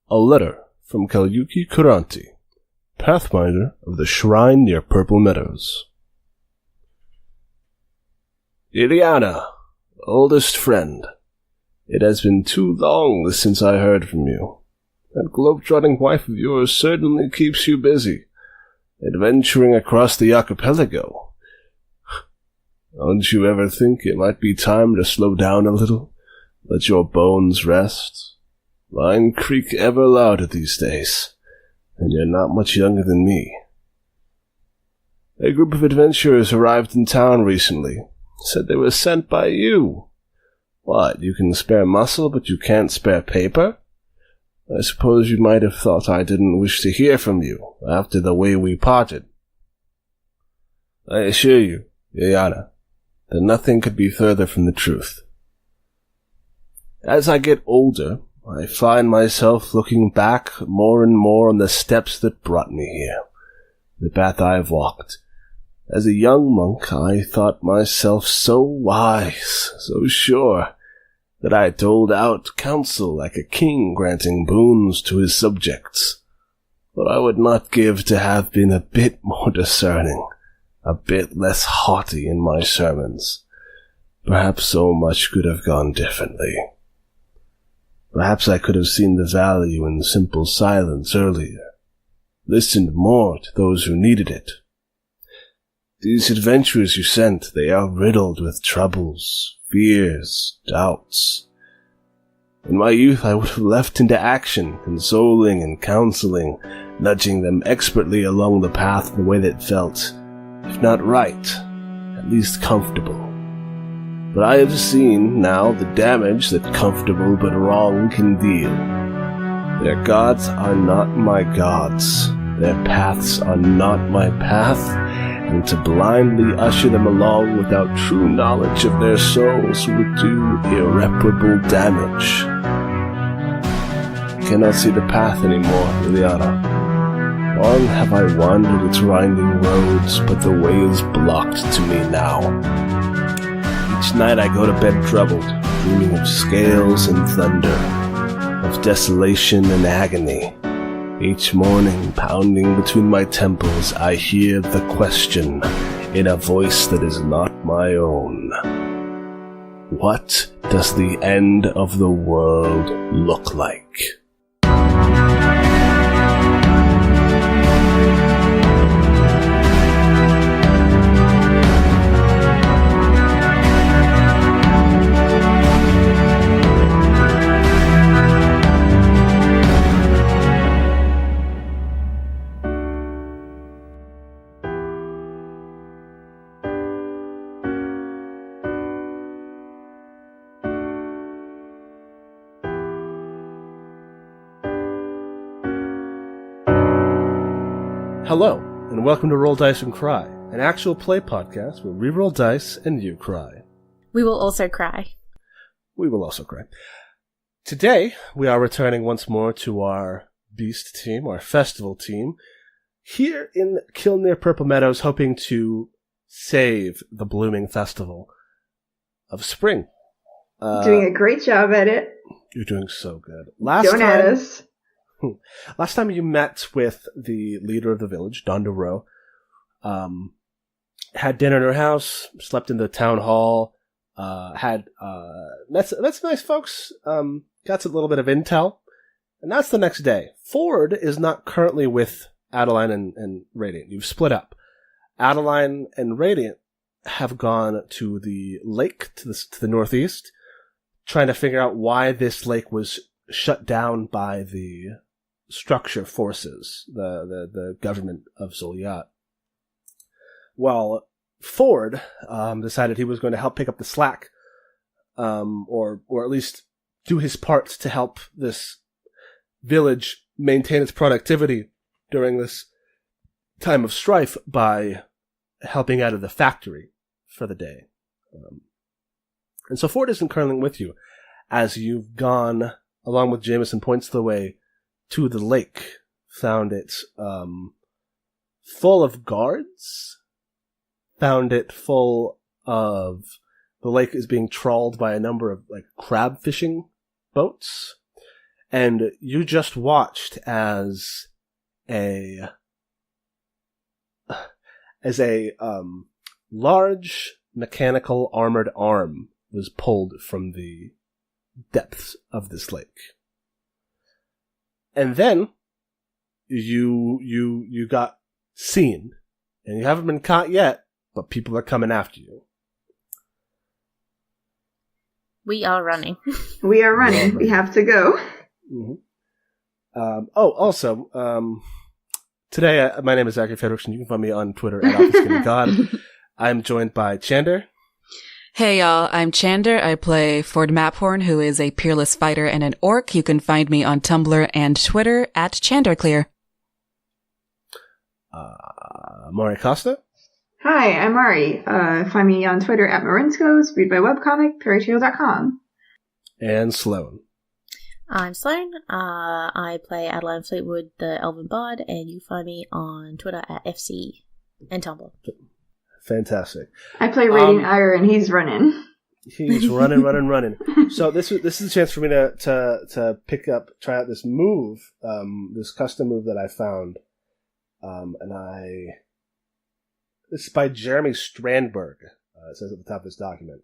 A letter from Kalyuki Kuranti, Pathfinder of the Shrine near Purple Meadows. Iliana, oldest friend, it has been too long since I heard from you. That globe-trotting wife of yours certainly keeps you busy, adventuring across the archipelago. Don't you ever think it might be time to slow down a little, let your bones rest? Mine creak ever louder these days, and you're not much younger than me. A group of adventurers arrived in town recently. Said they were sent by you. What, you can spare muscle, but you can't spare paper? I suppose you might have thought I didn't wish to hear from you after the way we parted. I assure you, Iliana, that nothing could be further from the truth. As I get older, I find myself looking back more and more on the steps that brought me here, the path I've walked. As a young monk, I thought myself so wise, so sure, that I doled out counsel like a king granting boons to his subjects. But I would not give to have been a bit more discerning, a bit less haughty in my sermons. Perhaps so much could have gone differently. Perhaps I could have seen the value in simple silence earlier, listened more to those who needed it. These adventurers you sent, they are riddled with troubles, fears, doubts. In my youth I would have leapt into action, consoling and counseling, nudging them expertly along the path in a way that felt, if not right, at least comfortable. But I have seen now the damage that comfortable but wrong can deal. Their gods are not my gods, their paths are not my path, and to blindly usher them along without true knowledge of their souls would do irreparable damage. I cannot see the path anymore, Iliana. Long have I wandered its winding roads, but the way is blocked to me now. Each night I go to bed troubled, dreaming of scales and thunder, of desolation and agony. Each morning, pounding between my temples, I hear the question, in a voice that is not my own. What does the end of the world look like? Hello, and welcome to Roll Dice and Cry, an actual play podcast where we roll dice and you cry. We will also cry. We will also cry. Today, we are returning once more to our Beast team, our festival team, here in Kilnear Purple Meadows, hoping to save the blooming festival of spring. Doing a great job at it. You're doing so good. At us. Last time you met with the leader of the village, Donda Rowe, had dinner in her house, slept in the town hall, met some nice folks, got a little bit of intel, and that's the next day. Ford is not currently with Adeline and Radiant. You've split up. Adeline and Radiant have gone to the lake to the northeast, trying to figure out why this lake was shut down by the structure forces, the government of Zoliat. Well, Ford decided he was going to help pick up the slack, or at least do his part to help this village maintain its productivity during this time of strife by helping out of the factory for the day. And so Ford isn't currently with you, as you've gone, along with Jameson, points the way to the lake, found it full of guards, found it full of, the lake is being trawled by a number of crab fishing boats, And you just watched as a large mechanical armored arm was pulled from the depths of this lake. And then you got seen, and you haven't been caught yet, but people are coming after you. We are running. We are running. We have to go. Also, today my name is Zachary Fedrickson. You can find me on Twitter at OfficeGamingGod. I'm joined by Chander. Hey y'all, I'm Chander. I play Ford Maphorn, who is a peerless fighter and an orc. You can find me on Tumblr and Twitter at ChanderClear. Mari Costa. Hi, I'm Mari. Find me on Twitter at Marinskos, read my webcomic, perrytrail.com. And Sloan. I'm Sloan. I play Adeline Fleetwood, the Elven Bard, and you find me on Twitter at FC and Tumblr. Fantastic. I play Radiant Ire, and he's running. He's running. So this is a chance for me to try out this move, this custom move that I found, this is by Jeremy Strandberg. It says at the top of this document.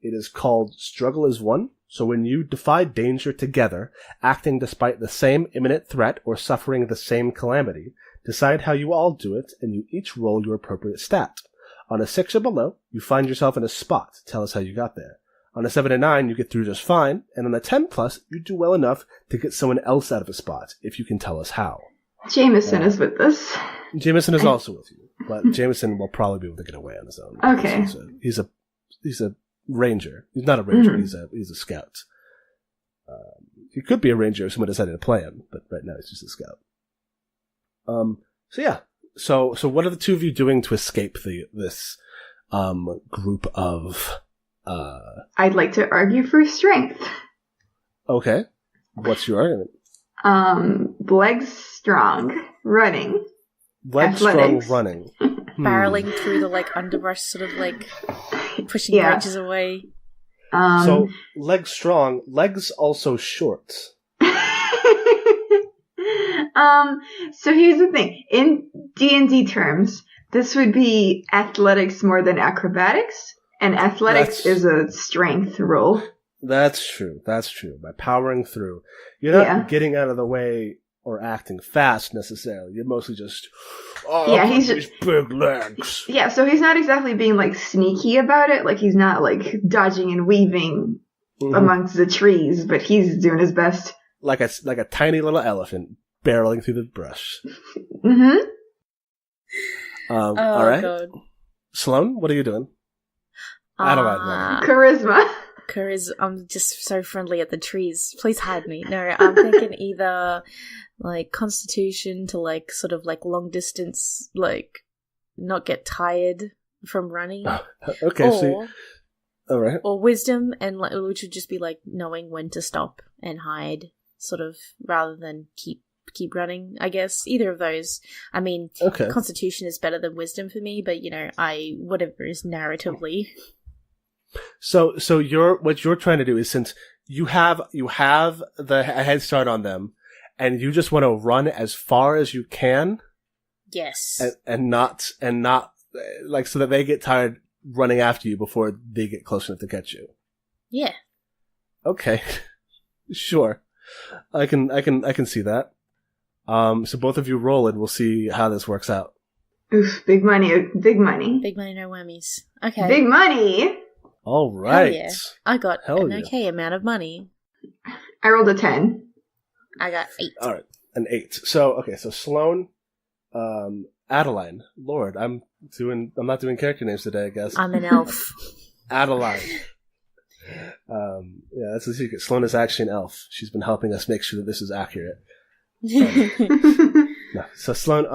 It is called Struggle as One. So when you defy danger together, acting despite the same imminent threat or suffering the same calamity, decide how you all do it, and you each roll your appropriate stat. On a 6 or below, you find yourself in a spot. Tell us how you got there. On a 7 and 9, you get through just fine, and on a 10 plus, you do well enough to get someone else out of a spot, if you can tell us how. Jameson is with us. Jameson is also with you, but Jameson will probably be able to get away on his own. Okay. He's a ranger. He's not a ranger. Mm-hmm. He's a scout. He could be a ranger if someone decided to play him, but right now he's just a scout. So what are the two of you doing to escape this group of? I'd like to argue for strength. Okay, what's your argument? Legs strong, running. Legs athletics. strong, running. Barreling through the underbrush, sort of pushing branches away. So legs strong, legs also short. So here's the thing. In D&D terms, this would be athletics more than acrobatics, and athletics is a strength roll. That's true. By powering through. You're not getting out of the way or acting fast necessarily. You're mostly just, he's these big legs. Yeah, so he's not exactly being sneaky about it. He's not dodging and weaving amongst the trees, but he's doing his best. Like a tiny little elephant barreling through the brush. Mm-hmm. All right. God. Sloan, what are you doing? Adeline. Charisma. I'm just so friendly at the trees. Please hide me. No, I'm thinking either Constitution to long distance, not get tired from running. Okay, all right. Or Wisdom, and which would just be knowing when to stop and hide, sort of, rather than keep running. I guess either of those. I mean, Constitution is better than Wisdom for me, but whatever is narratively. So what you're trying to do is, since you have the head start on them, and you just want to run as far as you can. Yes. And not so that they get tired running after you before they get close enough to catch you. Yeah. Okay. Sure. I can see that. So both of you roll and we'll see how this works out. Oof, big money. Big money, no whammies. Okay. Big money! All right. Hell yeah. I got okay amount of money. I rolled a 10. I got 8. All right, an 8. So Sloan, Adeline. Lord, I'm not doing character names today, I guess. I'm an elf. Adeline. That's the secret. Sloan is actually an elf. She's been helping us make sure that this is accurate. No. So Sloan,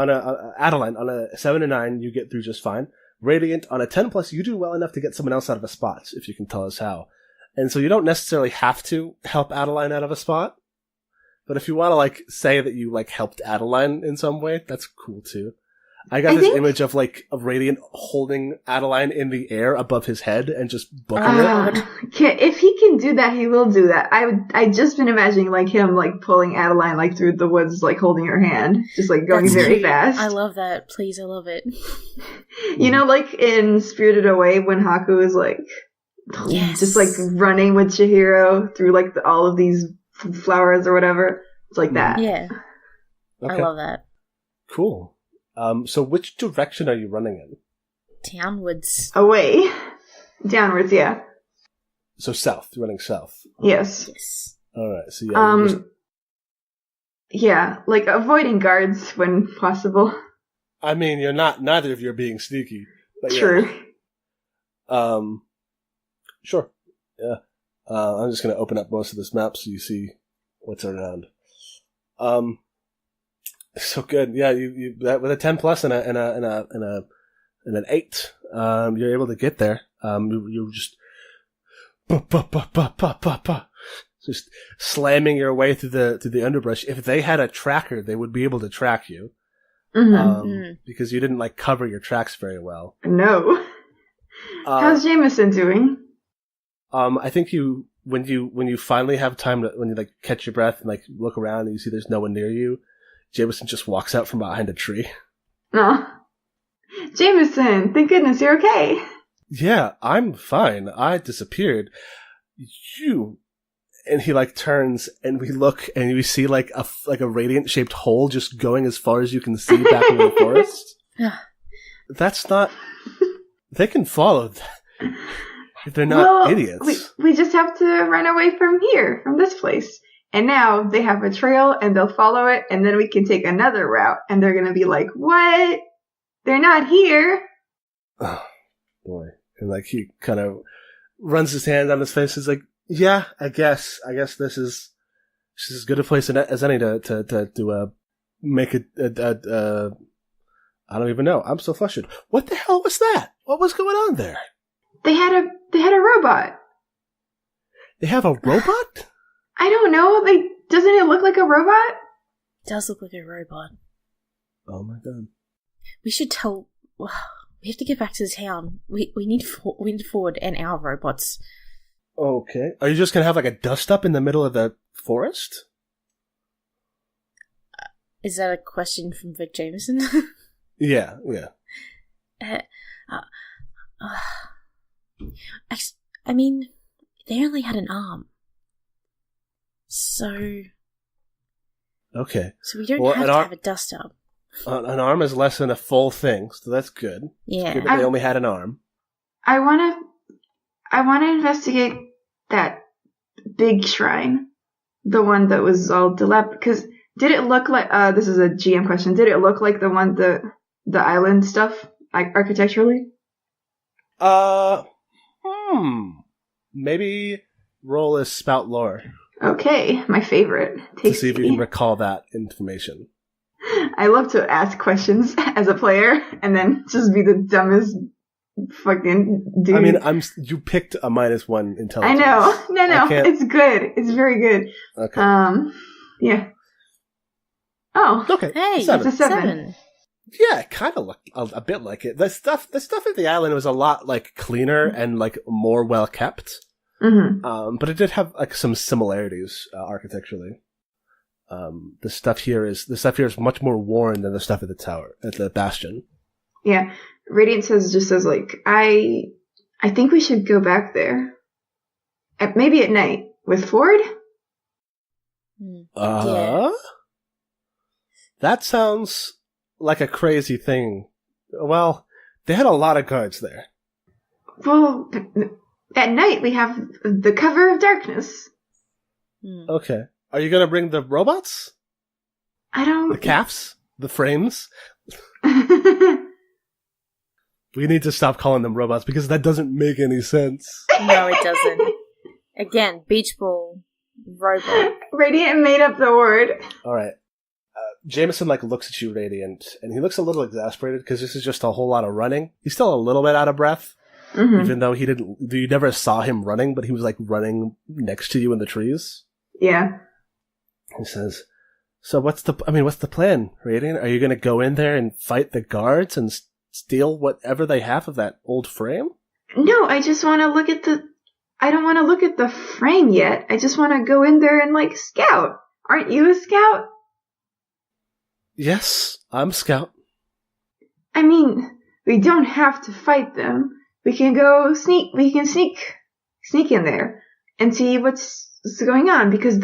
Adeline, on a 7 and 9, you get through just fine. Radiant, on a 10 plus, you do well enough to get someone else out of a spot, if you can tell us how. And so you don't necessarily have to help Adeline out of a spot. But if you want to say that you helped Adeline in some way, that's cool too. I got this image of Radiant holding Adeline in the air above his head and just booking it. If he can do that, he will do that. I just been imagining him pulling Adeline through the woods, holding her hand, just going very fast. I love that. Please, I love it. You know, in Spirited Away when Haku is just running with Chihiro through all of these flowers or whatever. It's like that. Yeah. Okay. I love that. Cool. So which direction are you running in? Downwards. Away. Downwards, yeah. So south. You're running south. Yes. Alright, so yeah. Yeah, avoiding guards when possible. I mean, neither of you are being sneaky. But True. Yeah. Sure. Yeah. I'm just gonna open up most of this map so you see what's around. So good. Yeah, you that with a 10 plus and an 8, you're able to get there. You're just just slamming your way through the underbrush. If they had a tracker, they would be able to track you. Because you didn't cover your tracks very well. No. How's Jameson doing? I think when you finally have time to, when you catch your breath and look around and you see there's no one near you, Jameson just walks out from behind a tree. Oh. Jameson, thank goodness you're okay. Yeah, I'm fine. I disappeared. And he turns and we look and we see a radiant shaped hole just going as far as you can see back into the forest. That's not, they can follow that. If they're not idiots. We just have to run away from here, from this place. And now they have a trail and they'll follow it and then we can take another route and they're going to be like, what? They're not here. Oh, boy. And he kind of runs his hand on his face. He's like, yeah, I guess this is as good a place as any to make it, I don't even know. I'm so flustered. What the hell was that? What was going on there? They had a robot. They have a robot? I don't know. Doesn't it look like a robot? It does look like a robot. Oh my god. We should tell. We have to get back to the town. We need Ford and our robots. Okay. Are you just gonna have a dust up in the middle of the forest? Is that a question from Vic Jameson? Yeah. I mean, they only had an arm. So... Okay. So we don't have to have a dust up. An arm is less than a full thing, so that's good. Yeah. It's good that they only had an arm. I want to investigate that big shrine. The one that was all dilapidated. Because did it look like... this is a GM question. Did it look like the one, the island stuff, architecturally? Maybe roll a spout lore. Okay, my favorite. To see if you can recall that information. I love to ask questions as a player and then just be the dumbest fucking dude. I mean, you picked a -1 intelligence. I know. No, it's good. It's very good. Okay. Yeah. Oh. Okay. Hey, 7. It's a 7. Yeah, kind of looked a bit like it. The stuff at the island was a lot cleaner and more well kept. Mm-hmm. But it did have some similarities architecturally. The stuff here is much more worn than the stuff at the tower, at the bastion. Yeah, Radiant says I think we should go back there. Maybe at night with Ford. Yeah. That sounds like a crazy thing. Well, they had a lot of guards there. Well, at night we have the cover of darkness. Okay. Are you gonna bring the robots? The calves? The frames? We need to stop calling them robots because that doesn't make any sense. No, it doesn't. Again, beach ball, robot. Radiant made up the word. Alright. Jameson looks at you, Radiant, and he looks a little exasperated because this is just a whole lot of running. He's still a little bit out of breath, even though you never saw him running, but he was running next to you in the trees. Yeah. He says, So what's the plan, Radiant? Are you going to go in there and fight the guards and steal whatever they have of that old frame? No, I just want to look at I don't want to look at the frame yet. I just want to go in there and, like, scout. Aren't you a scout? Yes, I'm a scout. I mean, we don't have to fight them. We can sneak in there and see what's going on, because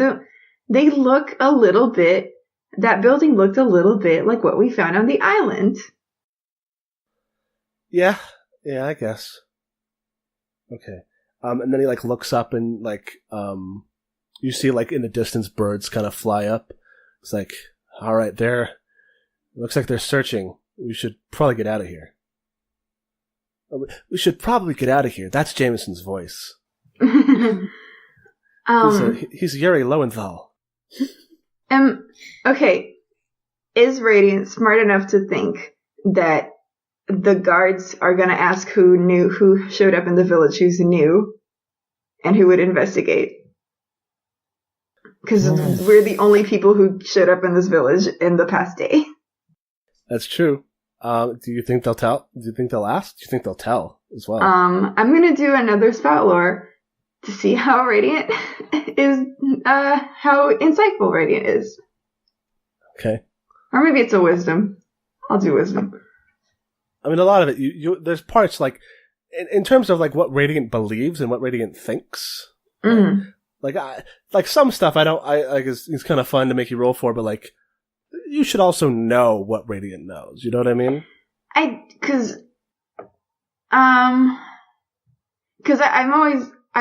they look a little bit, that building looked a little bit like what we found on the island. Yeah, I guess. Okay. And then he, like, looks up and, like, you see, like, in the distance birds kind of fly up. It's like, all right, looks like they're searching. We should probably get out of here. We should probably get out of here. That's Jameson's voice. He's Yuri Lowenthal. Okay. Is Radiant smart enough to think that the guards are going to ask who showed up in the village, who's new, and who would investigate? Because we're the only people who showed up in this village in the past day. That's true. Do you think they'll tell? Do you think they'll ask? Do you think they'll tell as well? I'm going to do another spout lore to see how Radiant is, how insightful Radiant is. Okay. Or maybe it's a wisdom. I'll do wisdom. I mean, a lot of it, there's parts, like, in terms of, like, what Radiant believes and what Radiant thinks. Mm-hmm. Like some stuff it's kind of fun to make you roll for, but, like, you should also know what Radiant knows. You know what I mean? Because I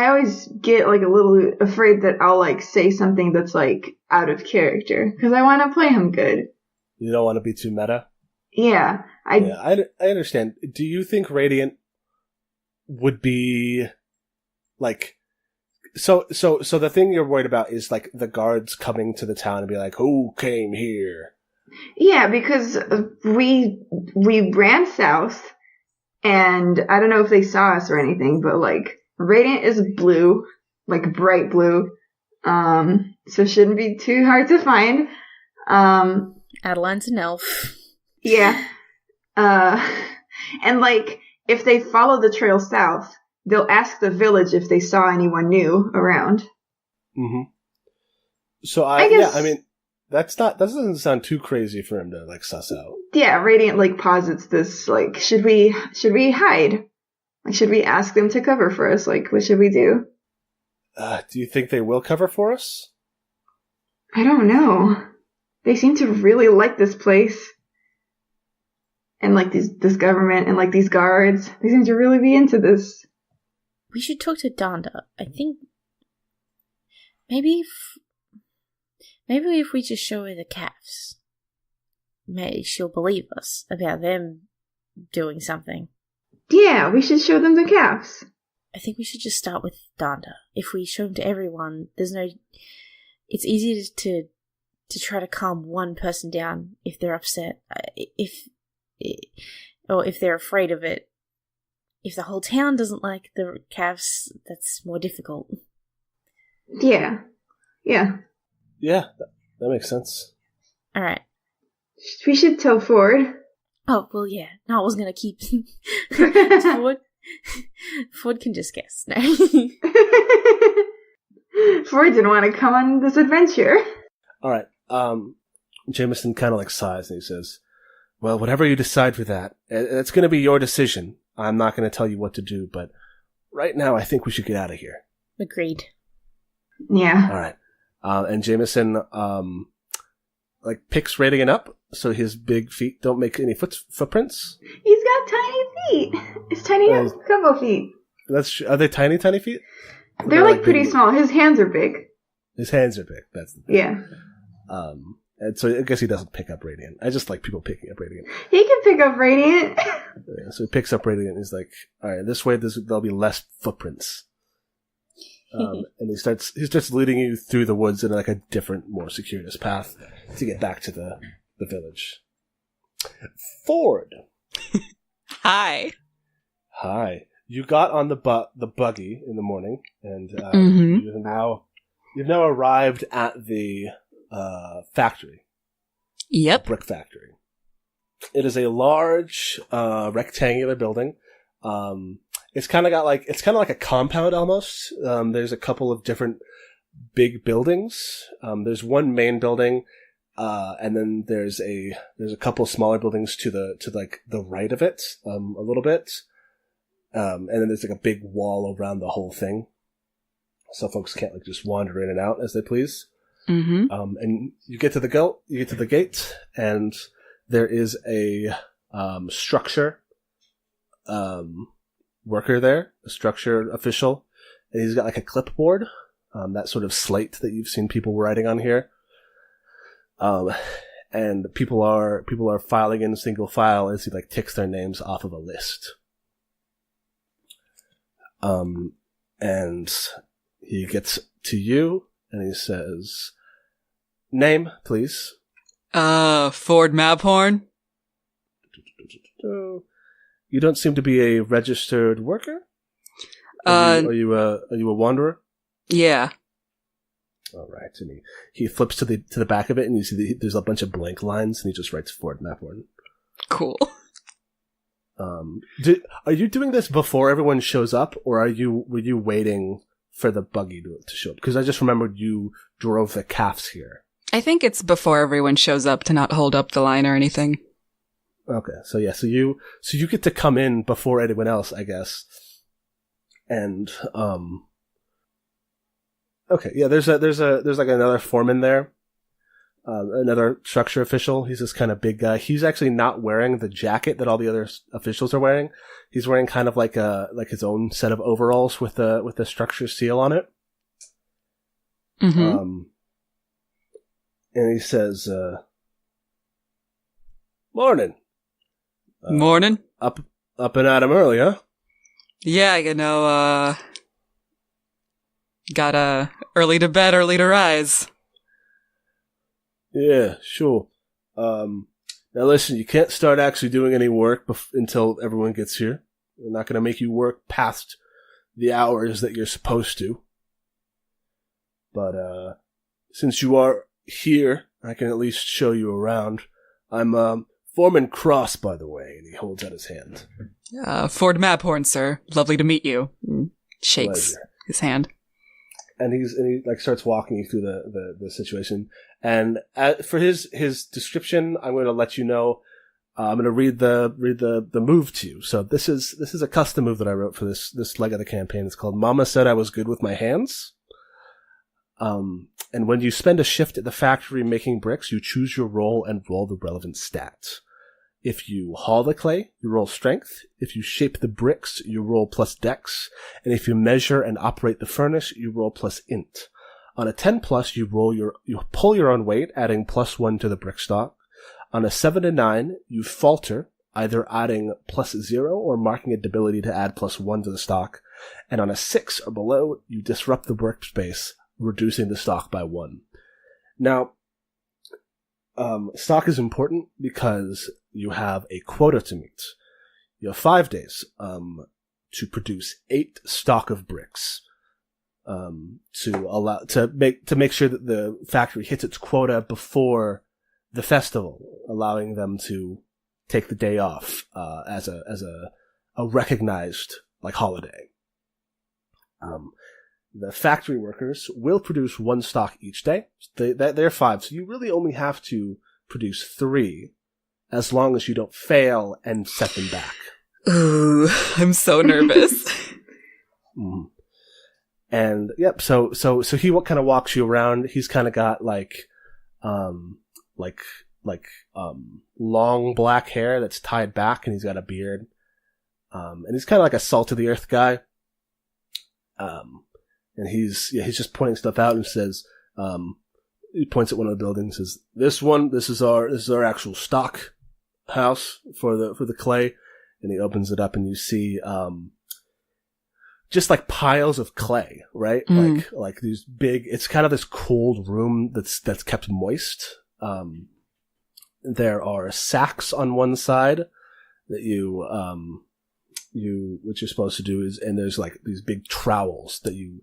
always get, like, a little afraid that I'll, like, say something that's, like, out of character. Because I want to play him good. You don't want to be too meta? Yeah. I understand. Do you think Radiant would be, like... So the thing you're worried about is, like, the guards coming to the town and be like, who came here? Yeah, because we ran south, and I don't know if they saw us or anything, but, like, Radiant is blue, like, bright blue, so shouldn't be too hard to find. Adeline's an elf. Yeah. And, like, if they follow the trail south, they'll ask the village if they saw anyone new around. Mm-hmm. So I mean, that doesn't sound too crazy for him to, like, suss out. Yeah, Radiant, like, posits this, like, should we hide? Like, should we ask them to cover for us? Like, what should we do? Do you think they will cover for us? I don't know. They seem to really like this place. And, like, this government and, like, these guards. They seem to really be into this. We should talk to Donda. I think maybe if we just show her the calves, maybe she'll believe us about them doing something. Yeah, we should show them the calves. I think we should just start with Donda. If we show them to everyone, it's easy to try to calm one person down if they're upset, or if they're afraid of it. If the whole town doesn't like the calves, that's more difficult. Yeah. Yeah. Yeah, that makes sense. Alright. We should tell Ford. Oh, well, yeah. No, I was going to keep... Ford can just guess. No. Ford didn't want to come on this adventure. Alright, Jameson kind of, like, sighs and he says, well, whatever you decide for that, it's going to be your decision. I'm not going to tell you what to do, but right now I think we should get out of here. Agreed. Yeah. All right. And Jameson, like, picks Radiant up so his big feet don't make any footprints. He's got tiny feet. It's tiny couple feet. Are they tiny feet? They're like pretty small. His hands are big. His hands are big. That's the thing. Yeah. And so I guess he doesn't pick up Radiant. I just like people picking up Radiant. He can pick up Radiant. Yeah, so he picks up Radiant and he's like, all right, this way there'll be less footprints. And he starts leading you through the woods in, like, a different, more circuitous path to get back to the village. Ford. Hi. You got on the buggy in the morning, and Mm-hmm. you've now arrived at the factory. Yep. Brick factory. It is a large rectangular building. It's kind of like a compound almost. There's a couple of different big buildings. There's one main building, and then there's a couple of smaller buildings to the right of it, a little bit. And then there's like a big wall around the whole thing, so folks can't like just wander in and out as they please. Mm-hmm. And you get to the gate, and there is a structure worker there, a structure official, and he's got like a clipboard, that sort of slate that you've seen people writing on here. And people are filing in single file as he like ticks their names off of a list. And he gets to you and he says, "Name, please." Ford Maphorn. You don't seem to be a registered worker. Are you a wanderer? Yeah. All right. And he flips to the back of it, and you see there's a bunch of blank lines, and he just writes Ford Maphorn. Cool. Are you doing this before everyone shows up, or were you waiting for the buggy to show up? Because I just remembered you drove the calves here. I think it's before everyone shows up to not hold up the line or anything. Okay, so you get to come in before anyone else, I guess. And okay, yeah, there's like another foreman there, another structure official. He's this kind of big guy. He's actually not wearing the jacket that all the other officials are wearing. He's wearing kind of like his own set of overalls with the structure seal on it. Mm-hmm. And he says, "Morning." Morning. Up and at 'em early, huh? Yeah, got early to bed, early to rise. Yeah, sure. Now listen, you can't start actually doing any work until everyone gets here. We're not going to make you work past the hours that you're supposed to. But since you are here, I can at least show you around. I'm Foreman Cross, by the way, and he holds out his hand. Ford Maphorn, sir. Lovely to meet you. Shakes Pleasure. His hand. And he like starts walking you through the situation. And for his description, I'm going to let you know. I'm going to read the move to you. So this is a custom move that I wrote for this leg of the campaign. It's called "Mama Said I Was Good with My Hands." And when you spend a shift at the factory making bricks, you choose your role and roll the relevant stats. If you haul the clay, you roll strength. If you shape the bricks, you roll plus dex. And if you measure and operate the furnace, you roll plus int. On a 10+, you pull your own weight, adding +1 to the brick stock. On a 7 to 9, you falter, either adding +0 or marking a debility to add +1 to the stock. And on a 6 or below, you disrupt the workspace, reducing the stock by 1. Now, stock is important because you have a quota to meet. You have 5 days to produce 8 stock of bricks to make sure that the factory hits its quota before the festival, allowing them to take the day off as a recognized like holiday. The factory workers will produce 1 stock each day. They're 5, so you really only have to produce 3 as long as you don't fail and set them back. Ooh, I'm so nervous. Mm. And yep, so he kind of walks you around. He's kind of got like long black hair that's tied back, and he's got a beard. And he's kind of like a salt of the earth guy. And he's just pointing stuff out and says, he points at one of the buildings and says, this is our actual stock house for the clay. And he opens it up and you see, just like piles of clay, right? Mm. Like these big, it's kind of this cold room that's kept moist. There are sacks on one side that what you're supposed to do is, and there's like these big trowels that you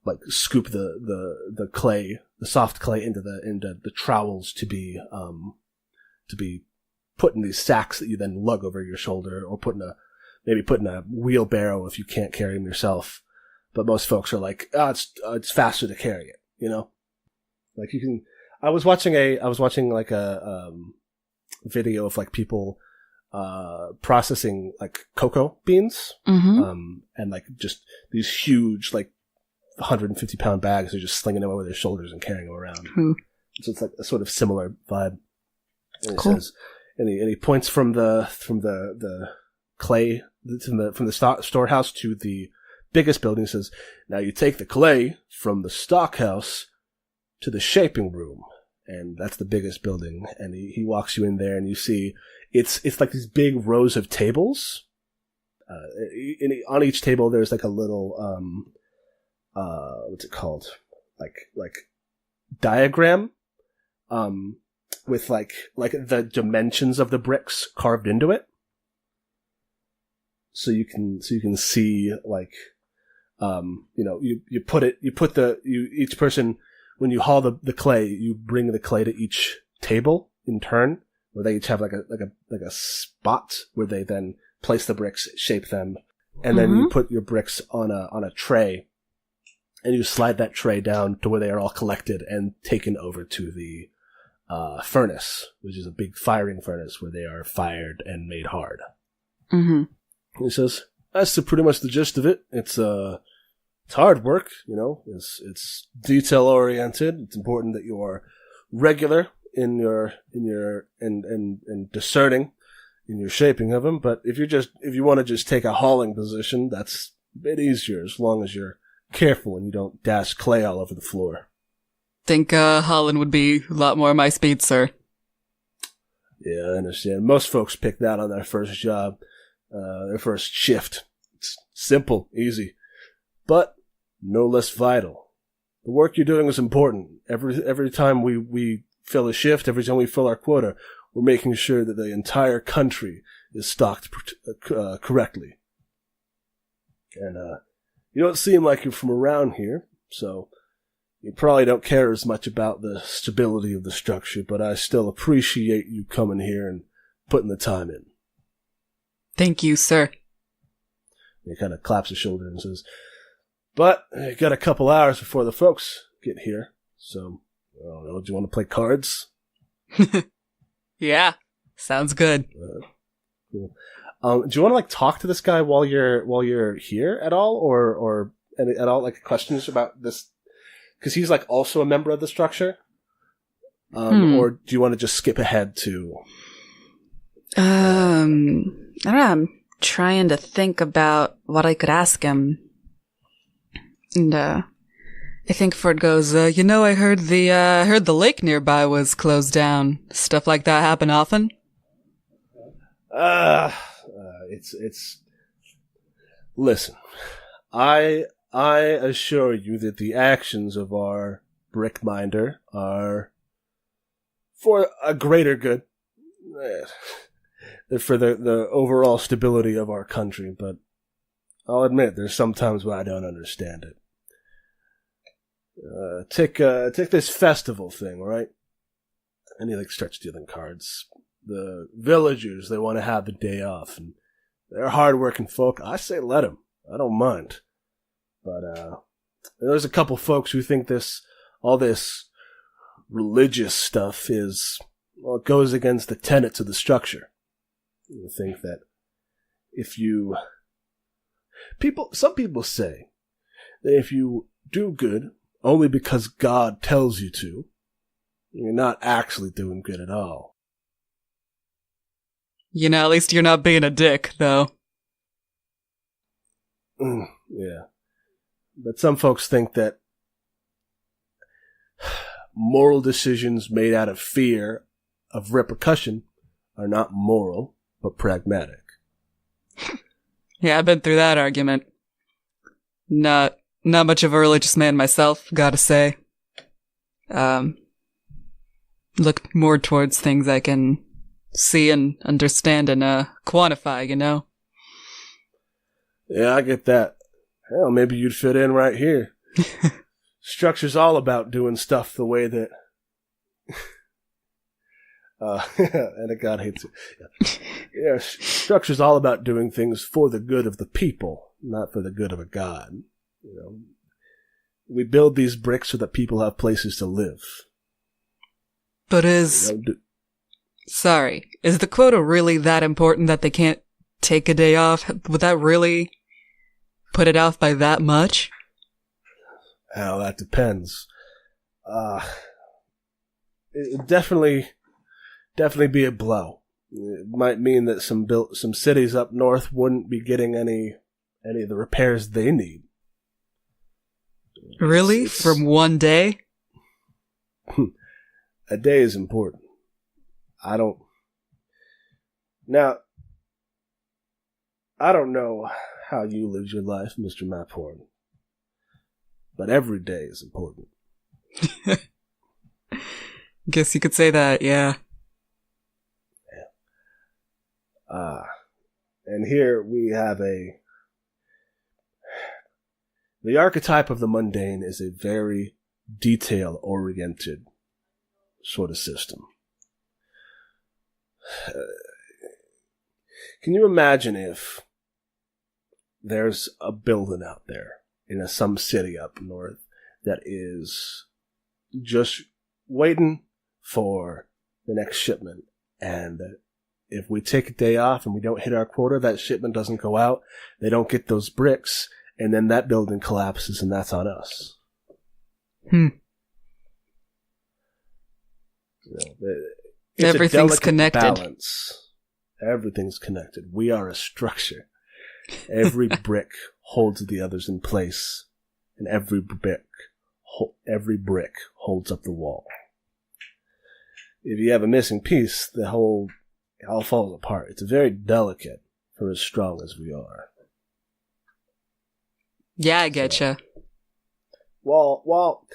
like scoop the clay soft clay into the trowels to be put in these sacks that you then lug over your shoulder, or put in a wheelbarrow if you can't carry them yourself. But most folks are like, it's faster to carry it, you know? Like you can, I was watching like a video of like people processing like cocoa beans, and like just these huge like 150-pound bags. They're just slinging them over their shoulders and carrying them around. So it's like a sort of similar vibe. And cool. It says, and he points from the clay from the storehouse to the biggest building. Says, now you take the clay from the stockhouse to the shaping room, and that's the biggest building. And he walks you in there, and you see it's like these big rows of tables. On each table, there's like a little what's it called? Like diagram, with like the dimensions of the bricks carved into it. So you can see like, each person, when you haul the clay, you bring the clay to each table in turn, where they each have like a spot where they then place the bricks, shape them, and then you put your bricks on a tray, and you slide that tray down to where they are all collected and taken over to the furnace, which is a big firing furnace where they are fired and made hard. He says, that's pretty much the gist of it. It's hard work, you know. It's detail oriented. It's important that you are regular in your discerning in your shaping of them. But if you want to just take a hauling position, that's a bit easier as long as you're careful and you don't dash clay all over the floor. Think hauling would be a lot more my speed, sir. Yeah, I understand. Most folks pick that on their first job, their first shift. It's simple, easy, but no less vital. The work you're doing is important. Every time we fill a shift, every time we fill our quota, we're making sure that the entire country is stocked correctly. And you don't seem like you're from around here, so you probably don't care as much about the stability of the structure, but I still appreciate you coming here and putting the time in. Thank you, sir. He kind of claps his shoulder and says, but you got a couple hours before the folks get here, so, I don't know, do you want to play cards? Yeah, sounds good. Cool. Do you want to, like, talk to this guy while you're here at all, or at all, like, questions about this? Because he's, like, also a member of the structure? Or do you want to just skip ahead to... I don't know, I'm trying to think about what I could ask him. And, I think Ford goes, I heard the lake nearby was closed down. Stuff like that happen often? It's... Listen, I assure you that the actions of our brickminder are for a greater good. For the overall stability of our country, but I'll admit there's some times when I don't understand it. Take this festival thing, right? And he starts dealing cards. The villagers, they want to have the day off, and they're hard-working folk. I say let them. I don't mind. But there's a couple folks who think all this religious stuff it goes against the tenets of the structure. You think that some people say that if you do good only because God tells you to, you're not actually doing good at all. At least you're not being a dick, though. Yeah. But some folks think that moral decisions made out of fear of repercussion are not moral, but pragmatic. Yeah, I've been through that argument. Not much of a religious man myself, gotta say. Look more towards things I can see and understand and quantify, Yeah, I get that. Hell, maybe you'd fit in right here. Structure's all about doing stuff the way that... and a god hates it. Yeah, structure's all about doing things for the good of the people, not for the good of a god. You know, we build these bricks so that people have places to live. But is the quota really that important that they can't take a day off? Would that really put it off by that much? Well, that depends. It would definitely be a blow. It might mean that some cities up north wouldn't be getting any of the repairs they need. Really? From one day? A day is important. I don't know how you live your life, Mr. Maphorn, but every day is important. Guess you could say that, yeah. And here we have the archetype of the mundane is a very detail-oriented sort of system. Can you imagine if there's a building out there in some city up north that is just waiting for the next shipment, and if we take a day off and we don't hit our quota, that shipment doesn't go out, they don't get those bricks, and then that building collapses, and that's on us. Everything's connected. Balance. Everything's connected. We are a structure. Every brick holds the others in place, and every brick holds up the wall. If you have a missing piece, it all falls apart. It's very delicate for as strong as we are. Yeah, I getcha. Well,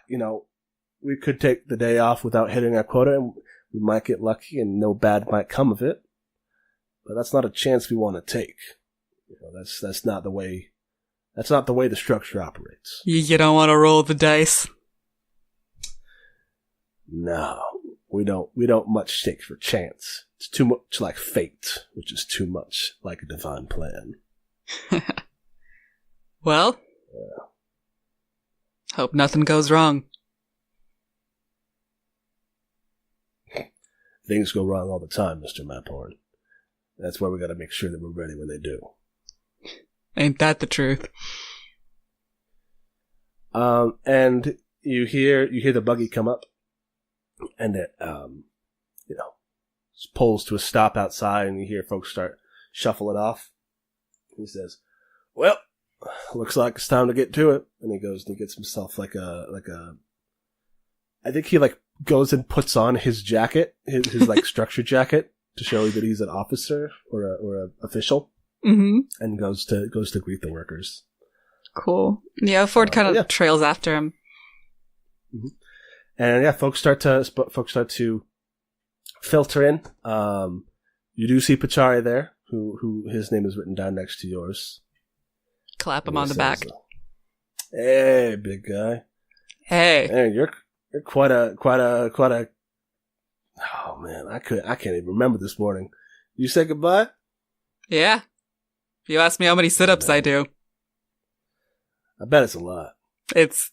you know, we could take the day off without hitting our quota, and we might get lucky, and no bad might come of it. But that's not a chance we want to take. You know, that's not the way. That's not the way the structure operates. You don't want to roll the dice. No, we don't much take for chance. It's too much like fate, which is too much like a divine plan. Well, hope nothing goes wrong. Things go wrong all the time, Mr. Maphorn. That's why we gotta make sure that we're ready when they do. Ain't that the truth? And you hear the buggy come up, and it, pulls to a stop outside, and you hear folks start shuffling off. He says, "Well, looks like it's time to get to it." And he goes and he gets himself I think he goes and puts on his jacket, his structure jacket, to show that he's an officer or a official, and goes to greet the workers. Cool. Yeah, Ford kind of trails after him. Mm-hmm. And folks start to filter in. You do see Pachari there, who his name is written down next to yours. Clap him on the back. Hey, big guy. Hey, you're quite a. Oh man, I can't even remember this morning. You say goodbye? Yeah. You asked me how many sit-ups I do. I bet it's a lot. That's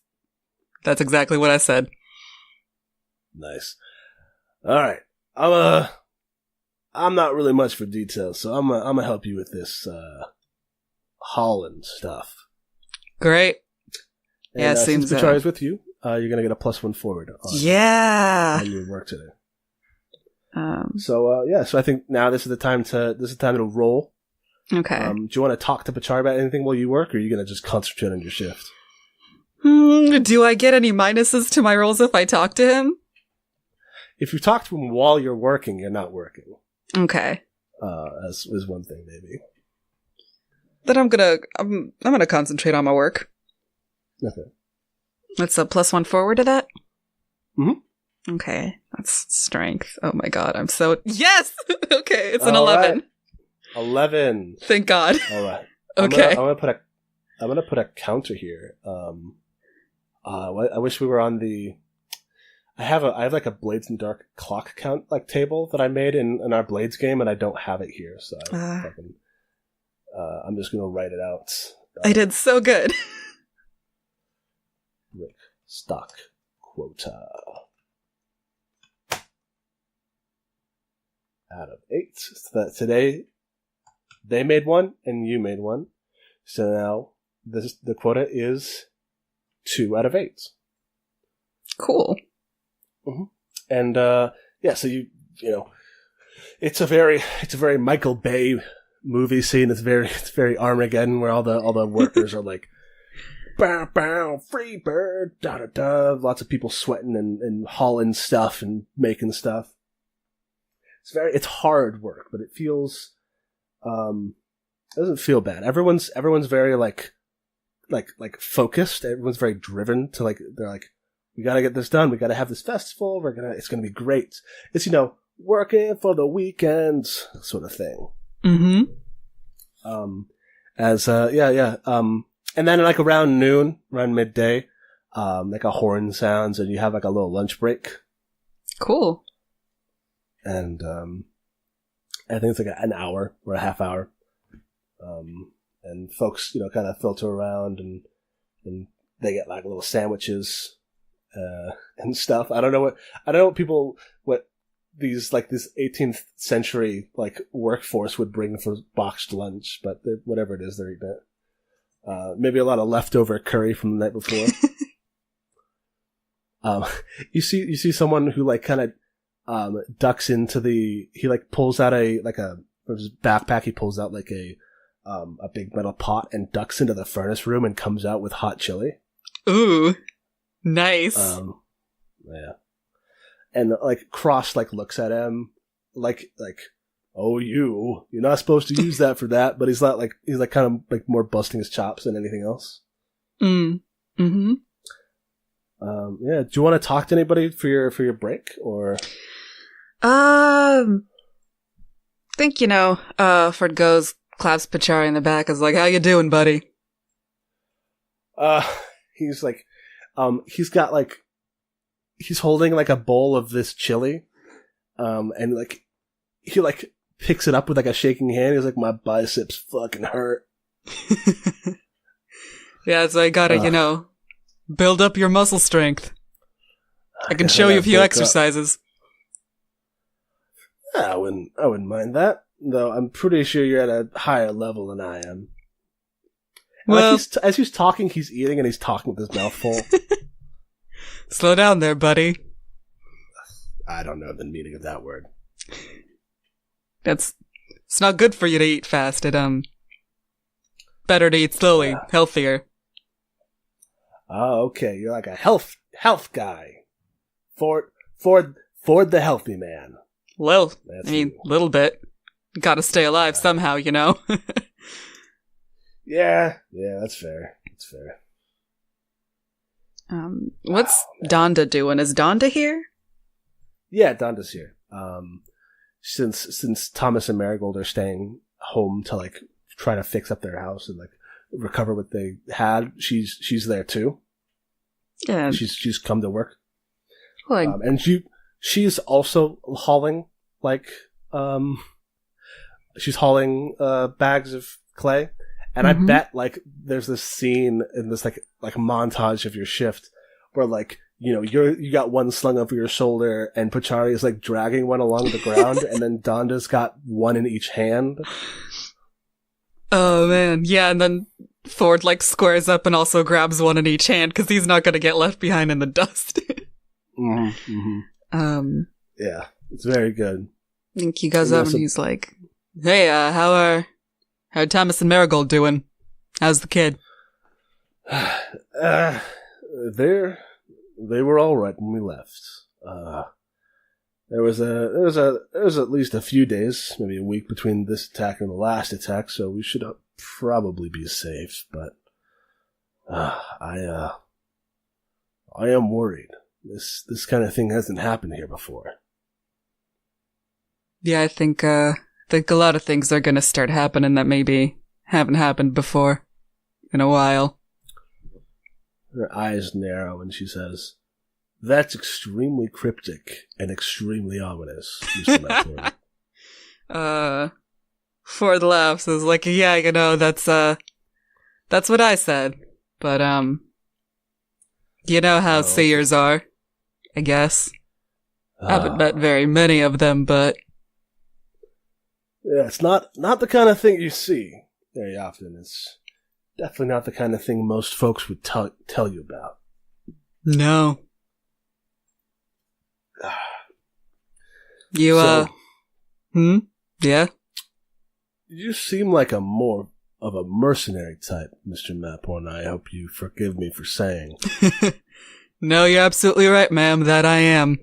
exactly what I said. Nice. All right. I'm not really much for details, so I'm gonna help you with this Holland stuff. Great. And, yeah, seems since Pachari's with you, you're gonna get a +1 forward. On your work today. So I think now this is the time to roll. Okay. Do you want to talk to Pachari about anything while you work, or are you gonna just concentrate on your shift? Do I get any minuses to my rolls if I talk to him? If you talk to him while you're working, you're not working. Okay. As is one thing, maybe. Then I'm gonna concentrate on my work. Okay. That's a +1 forward to that? Mm-hmm. Okay. That's strength. Oh my god, I'm so... Yes! Okay, it's an 11. Right. 11. Thank god. All right. Okay. I'm gonna put a counter here. I wish we were on the. I have like a Blades in Dark clock count like table that I made in our Blades game, and I don't have it here, so I'm just gonna write it out. I did so good. Rick stock quota out of 8. So that today they made 1 and you made 1. So now the quota is 2 out of 8. Cool. Mm-hmm. And so you know, it's a very Michael Bay movie scene. It's very Armageddon, where all the workers are like, bow bow, free bird, da da da. Lots of people sweating and hauling stuff and making stuff. It's hard work, but it feels it doesn't feel bad. Everyone's very like focused. Everyone's very driven to they're like, we gotta get this done. We gotta have this festival. It's gonna be great. It's, working for the weekend sort of thing. Mm-hmm. And then around noon, around midday, a horn sounds and you have a little lunch break. Cool. And I think it's an hour or a half hour. And folks, kind of filter around and they get little sandwiches and stuff. I don't know what these this 18th century workforce would bring for boxed lunch, but whatever it is, they're eating it. Maybe a lot of leftover curry from the night before. You see someone who kind of ducks into he pulls out from his backpack. He pulls out a big metal pot and ducks into the furnace room and comes out with hot chili. Ooh, nice. Yeah. And Cross looks at him oh, you're not supposed to use that for that, but he's not he's kind of more busting his chops than anything else. Mm-hmm. Yeah. Do you want to talk to anybody for your break, or? Think Ford goes, claps Pachari in the back, is like, "How you doing, buddy?" He's he's holding a bowl of this chili, and he picks it up with a shaking hand. He's like, "My biceps fucking hurt." Yeah, so I gotta, build up your muscle strength. I can show you a few exercises. I wouldn't mind that, though. I'm pretty sure you're at a higher level than I am. Well, as he's talking, he's eating, and he's talking with his mouth full. Slow down there, buddy. I don't know the meaning of that word. It's not good for you to eat fast. Better to eat slowly, healthier. Oh, okay. You're like a health guy. Ford the healthy man. Well, a little bit. Gotta stay alive somehow, Yeah, that's fair. That's fair. What's Donda doing? Is Donda here? Yeah, Donda's here. Since Thomas and Marigold are staying home to try to fix up their house and recover what they had, she's there too. Yeah, she's come to work. And she's also hauling she's hauling bags of clay. And I bet there's this scene in this montage of your shift where you got one slung over your shoulder and Pachari is dragging one along the ground and then Donda's got one in each hand. Oh man, yeah, and then Ford squares up and also grabs one in each hand because he's not gonna get left behind in the dust. Yeah, it's very good. I think he goes up and he's like, "Hey, how Thomas and Marigold doing? How's the kid?" They were all right when we left. There was at least a few days, maybe a week between this attack and the last attack, so we should probably be safe. But I am worried. This kind of thing hasn't happened here before. Yeah, I think a lot of things are going to start happening that maybe haven't happened before in a while. Her eyes narrow and she says, "That's extremely cryptic and extremely ominous, Mr. Mathorn." Ford laughs. Is like, yeah, that's what I said. But, you know how seers are, I guess. I haven't met very many of them, but... Yeah, it's not the kind of thing you see very often. It's definitely not the kind of thing most folks would tell you about. No. You, Yeah? You seem like a more of a mercenary type, Mr. Maphorn. I hope you forgive me for saying. No, you're absolutely right, ma'am. That I am.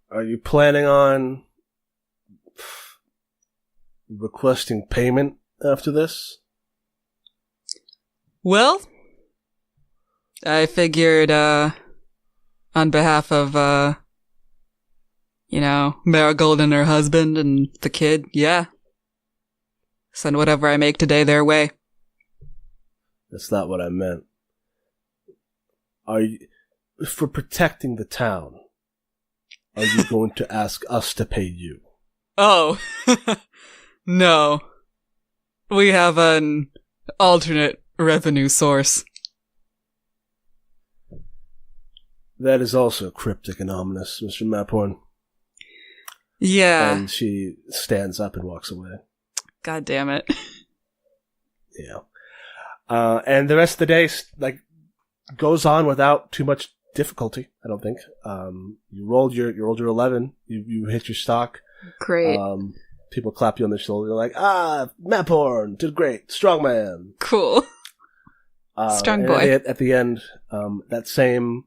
Are you planning on requesting payment after this? Well, I figured, on behalf of, Marigold and her husband and the kid, yeah. Send whatever I make today their way. That's not what I meant. Are you, for protecting the town, are you going to ask us to pay you? Oh, no. We have an alternate revenue source. That is also cryptic and ominous, Mr. Maphorn. Yeah. And she stands up and walks away. God damn it. Yeah. And the rest of the day, goes on without too much difficulty, I don't think. You rolled your 11. You hit your stock. Great. People clap you on the shoulder. They're like, Maphorn, did great. Strong man. Cool. Strong boy. At the end, that same,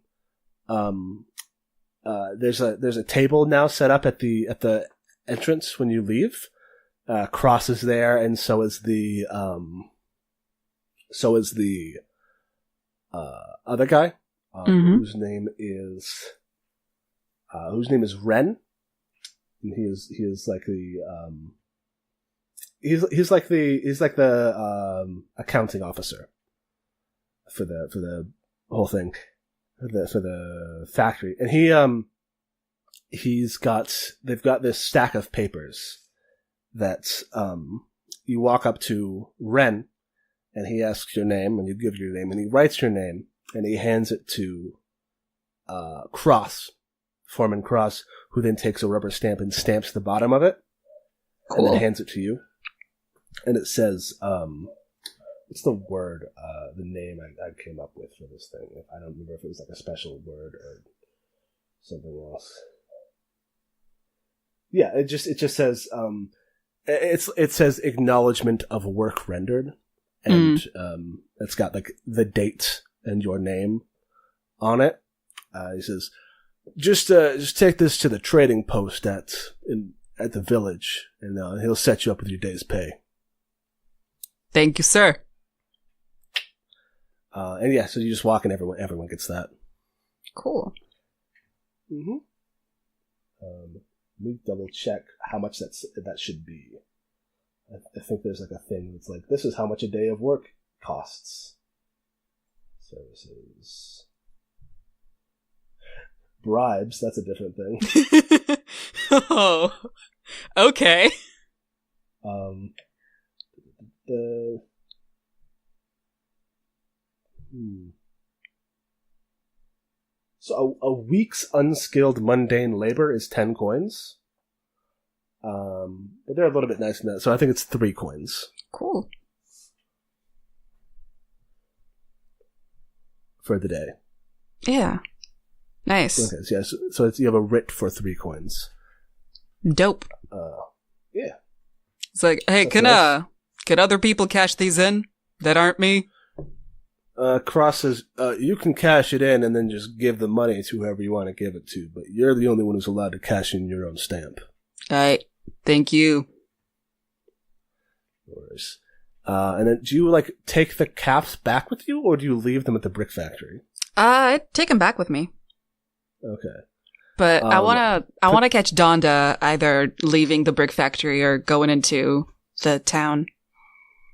there's a table now set up at the entrance when you leave. Cross is there, and so is the other guy, whose name is Ren, and he is like the he's like the accounting officer for the whole thing, for the factory, and they've got this stack of papers that you walk up to Ren, and he asks your name, and you give your name, and he writes your name, and he hands it to Foreman Cross, who then takes a rubber stamp and stamps the bottom of it, cool. And then hands it to you. And it says, what's the word, the name I came up with for this thing? I don't remember if it was like a special word or something else. Yeah, it just says, it says acknowledgement of work rendered, and it's got like the date and your name on it. He says, just take this to the trading post at the village, and he'll set you up with your day's pay. Thank you, sir. And yeah, so you just walk, and everyone gets that. Cool. Mm-hmm. Let me double check how much that should be. I think there's like a thing that's like, this is how much a day of work costs. Services. Bribes, that's a different thing. Oh, okay. So a week's unskilled mundane labor is 10 coins. But they're a little bit nicer than that, so I think it's 3 coins. Cool. For the day. Yeah. Nice. Okay, so, yeah, so you have a writ for 3 coins. Dope. Yeah. It's like, hey, can other people cash these in that aren't me? Cross says, you can cash it in and then just give the money to whoever you want to give it to, but you're the only one who's allowed to cash in your own stamp. Alright. Thank you. Of course. And then do you, take the caps back with you, or do you leave them at the brick factory? I take them back with me. Okay. But I wanna catch Donda either leaving the brick factory or going into the town.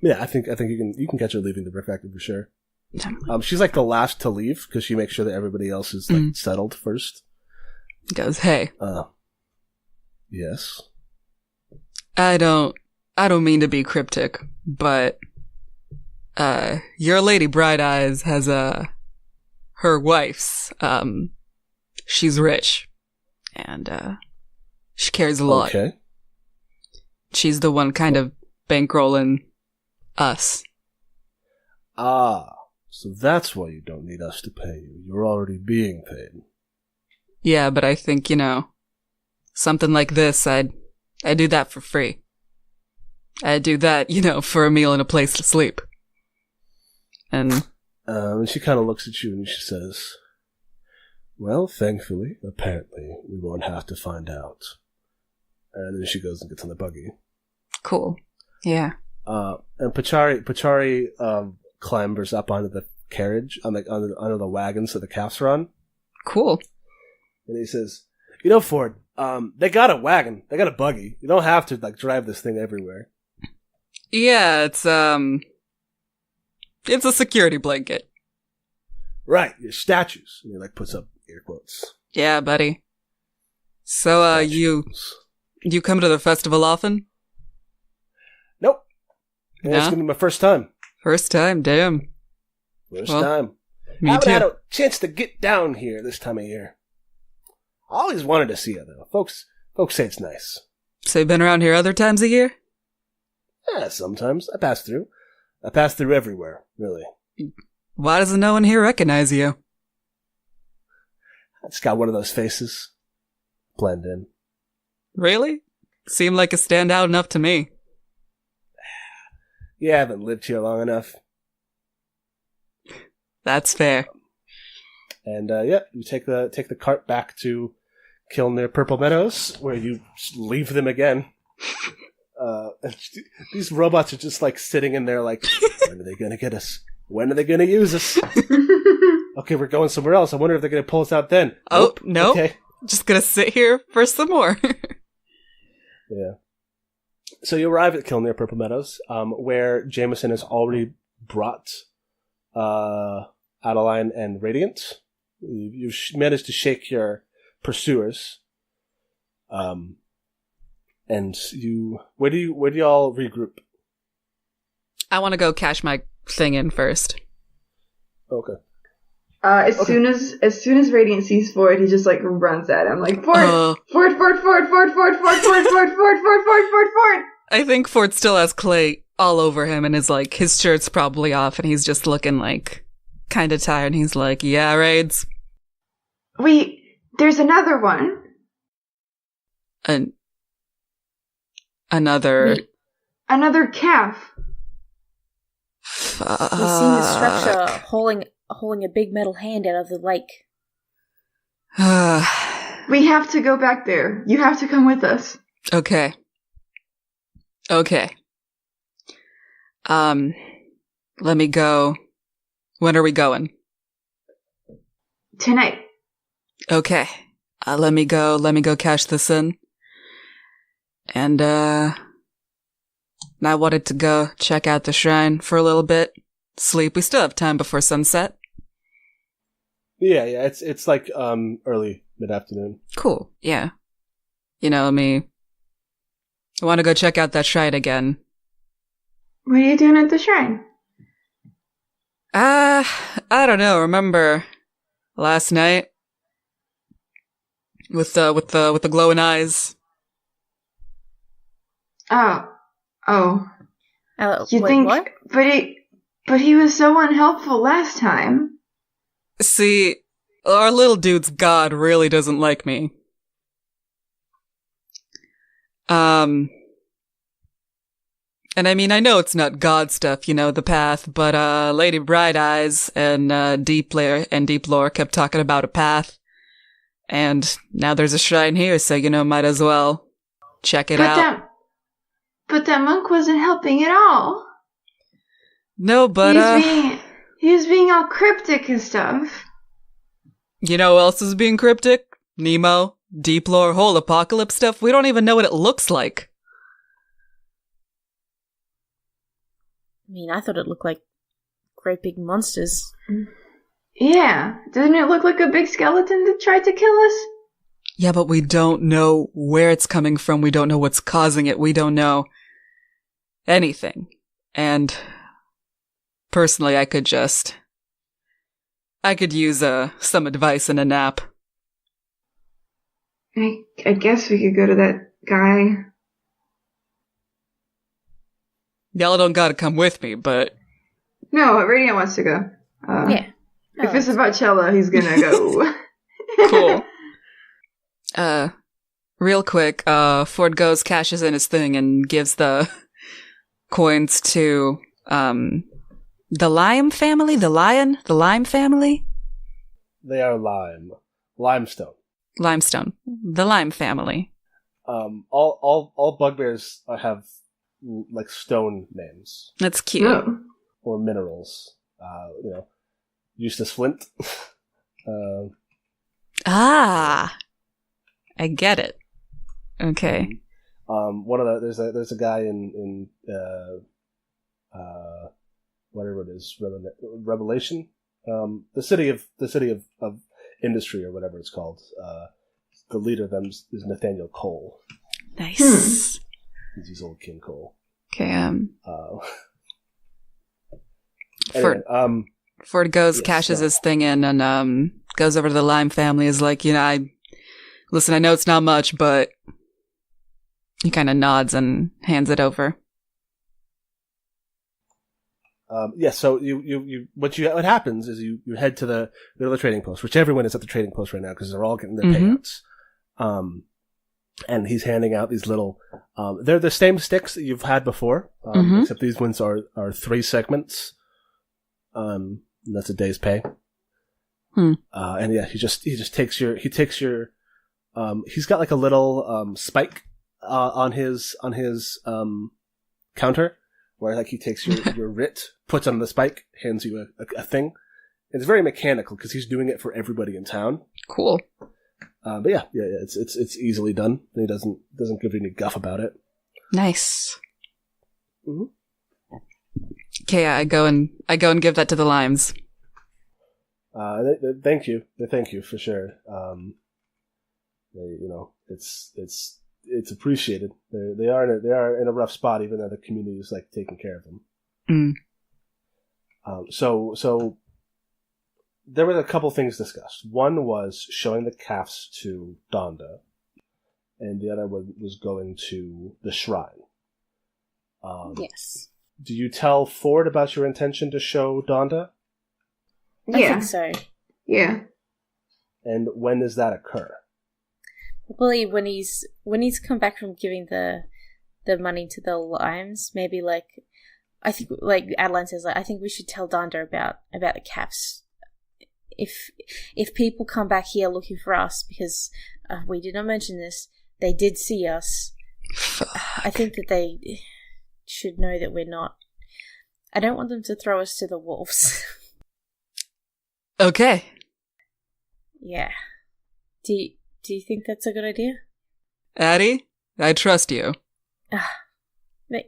Yeah, I think you can catch her leaving the brick factory for sure. She's like the last to leave because she makes sure that everybody else is like settled first. Goes, hey. Yes. I don't mean to be cryptic, but your Lady Bright Eyes has her wife's she's rich and she cares a lot. Okay. She's the one kind of bankrolling us. So that's why you don't need us to pay you. You're already being paid. Yeah, but I think, something like this, I'd do that for free. I'd do that, for a meal and a place to sleep. And she kind of looks at you and she says, well, thankfully, apparently, we won't have to find out. And then she goes and gets on the buggy. Cool. Yeah. And Pachari clambers up onto the carriage, under the wagons that the calves are on. Cool. And he says, Ford, they got a wagon. They got a buggy. You don't have to, drive this thing everywhere. Yeah, it's a security blanket. Right, your statues. And he, puts up air quotes. Yeah, buddy. So, you come to the festival often? Nope. Yeah, it's gonna be my first time. First time, damn. First time. Me I haven't too. had a chance to get down here this time of year. I always wanted to see it, though. Folks say it's nice. So you've been around here other times a year? Yeah, sometimes. I pass through. I pass through everywhere, really. Why doesn't no one here recognize you? I just got one of those faces. Blend in. Really? Seemed like a standout enough to me. You haven't lived here long enough. That's fair. And you take the cart back to Kilner Purple Meadows, where you leave them again. These robots are just sitting in there when are they gonna get us? When are they gonna use us? Okay, we're going somewhere else. I wonder if they're gonna pull us out then. Oh, nope. Okay. Just gonna sit here for some more. Yeah. So you arrive at Kilner Purple Meadows, where Jameson has already brought Adeline and Radiant. You've managed to shake your pursuers. And where do you all regroup? I want to go cash my thing in first. Okay. As soon as Radiant sees Ford, he just runs at him Ford. I think Ford still has clay all over him and his shirt's probably off and he's just looking kind of tired and he's like, yeah, Raids. Wait, there's another one. Another calf. We've seen the structure holding a big metal hand out of the lake. We have to go back there. You have to come with us. Okay. Let me go. When are we going? Tonight. Okay. Let me go cash this in. And, I wanted to go check out the shrine for a little bit. Sleep. We still have time before sunset. Yeah, it's early mid-afternoon. Cool, yeah. I want to go check out that shrine again. What are you doing at the shrine? I don't know. Remember last night with the glowing eyes? Oh. You think? What? But he was so unhelpful last time. See, our little dude's god really doesn't like me. And I know it's not God stuff, the path, but Lady Bright Eyes and Deep Lore kept talking about a path. And now there's a shrine here, so might as well check it out. But that monk wasn't helping at all. No, but he was being all cryptic and stuff. You know who else is being cryptic? Nemo, Deep Lore, whole apocalypse stuff. We don't even know what it looks like. I thought it looked like great big monsters. Yeah. Doesn't it look like a big skeleton that tried to kill us? Yeah, but we don't know where it's coming from. We don't know what's causing it. We don't know anything. And personally, I could use some advice and a nap. I guess we could go to that guy. Y'all don't gotta come with me, but... No, Radiant wants to go. Yeah. If it's about Chella, he's gonna go. Cool. Real quick, Ford goes, cashes in his thing, and gives the coins to, the Lime family? The Lime family? They are limestone. Limestone. The Lime family. All bugbears have like stone names. That's cute. Oh. Or minerals. Eustace Flint. I get it. Okay. One of there's a guy in whatever it is, Revelation. The city of industry or whatever it's called. The leader of them is Nathaniel Cole. Nice. He's old King Cole. Okay. Anyway, Ford goes, yes, cashes his thing in, and goes over to the Lime family. Is like, I know it's not much, but he kind of nods and hands it over. So what happens is you head to the trading post, which everyone is at the trading post right now because they're all getting their payouts. And he's handing out these little, they're the same sticks that you've had before, except these ones are 3 segments. And that's a day's pay. And yeah, he just takes your, he's got like a little, spike, on his counter, where like he takes your writ, puts on the spike, hands you a thing. And it's very mechanical because he's doing it for everybody in town. Cool. But yeah, it's easily done. He doesn't give you any guff about it. Nice. Mm-hmm. Okay, I go and give that to the Limes. Thank you for sure. It's appreciated. They are in a rough spot, even though the community is like taking care of them. So there were a couple things discussed. One was showing the calves to Donda, and the other one was going to the shrine. Yes. Do you tell Ford about your intention to show Donda? Yeah. I think so. Yeah. And when does that occur? Probably when he's come back from giving the money to the Limes, maybe like, I think like Adeline says, like, I think we should tell Donda about the calves. If people come back here looking for us, because we did not mention this, they did see us. I think that they should know that we're not. I don't want them to throw us to the wolves. Okay. Yeah. Do you think that's a good idea? Addie, I trust you.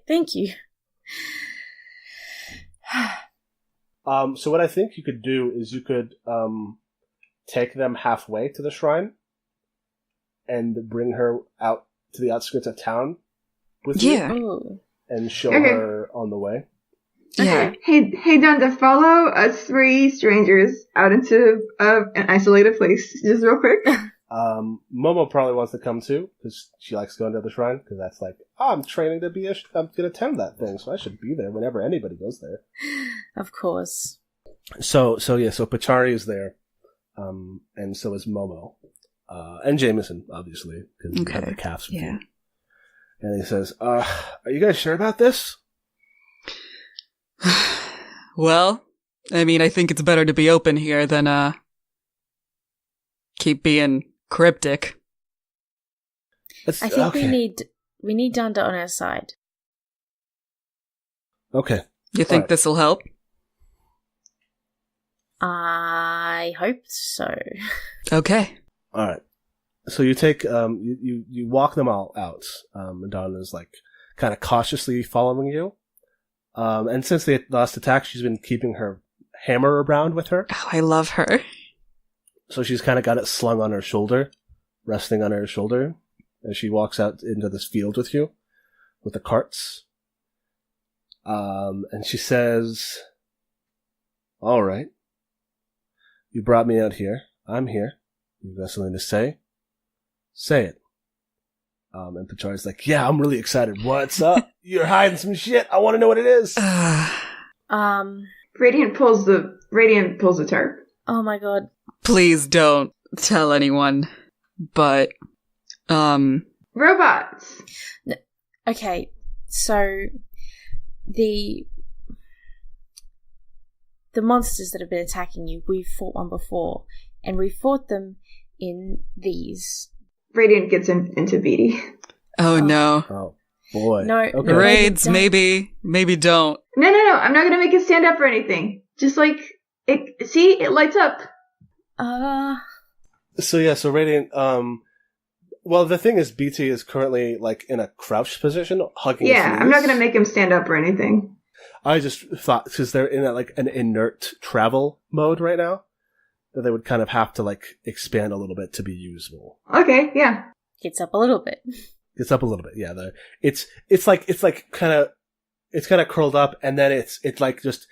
Thank you. So what I think you could do is you could take them halfway to the shrine and bring her out to the outskirts of town with you and show her on the way. Yeah. Hey, Donda, follow us 3 strangers out into an isolated place, just real quick. Momo probably wants to come too, because she likes going to the shrine, because that's like, I'm training to be I'm going to attend that thing, so I should be there whenever anybody goes there. Of course. So Pachari is there, and so is Momo, and Jameson, obviously, because we have the calves with you. And he says, are you guys sure about this? Well, I mean, I think it's better to be open here than, keep being cryptic. I think we need Donda on our side. Okay. You think this will help? I hope so. Okay. All right. So you take you walk them all out. Madonna's like kind of cautiously following you. And since the last attack, she's been keeping her hammer around with her. Oh, I love her. So she's kind of got it slung on her shoulder, resting on her shoulder, as she walks out into this field with you, with the carts. And she says, "All right. You brought me out here. I'm here. You've got something to say? Say it." And Pachari's like, "Yeah, I'm really excited. What's up? You're hiding some shit. I want to know what it is." Radiant pulls the tarp. Oh my god. Please don't tell anyone. But, robots. Okay, so the monsters that have been attacking you, we've fought one before, and we fought them in these. Radiant gets into Beatty. Oh no. Oh boy. No, okay. Raids, maybe don't. No. I'm not gonna make it stand up or anything. Just like it. See, it lights up. So Radiant. Well, the thing is, BT is currently like in a crouched position, hugging. Yeah, his knees. I'm not gonna make him stand up or anything. I just thought because they're in an inert travel mode right now, that they would kind of have to like expand a little bit to be usable. Okay, yeah. Gets up a little bit. It's up a little bit, yeah. It's kind of curled up, and then it like just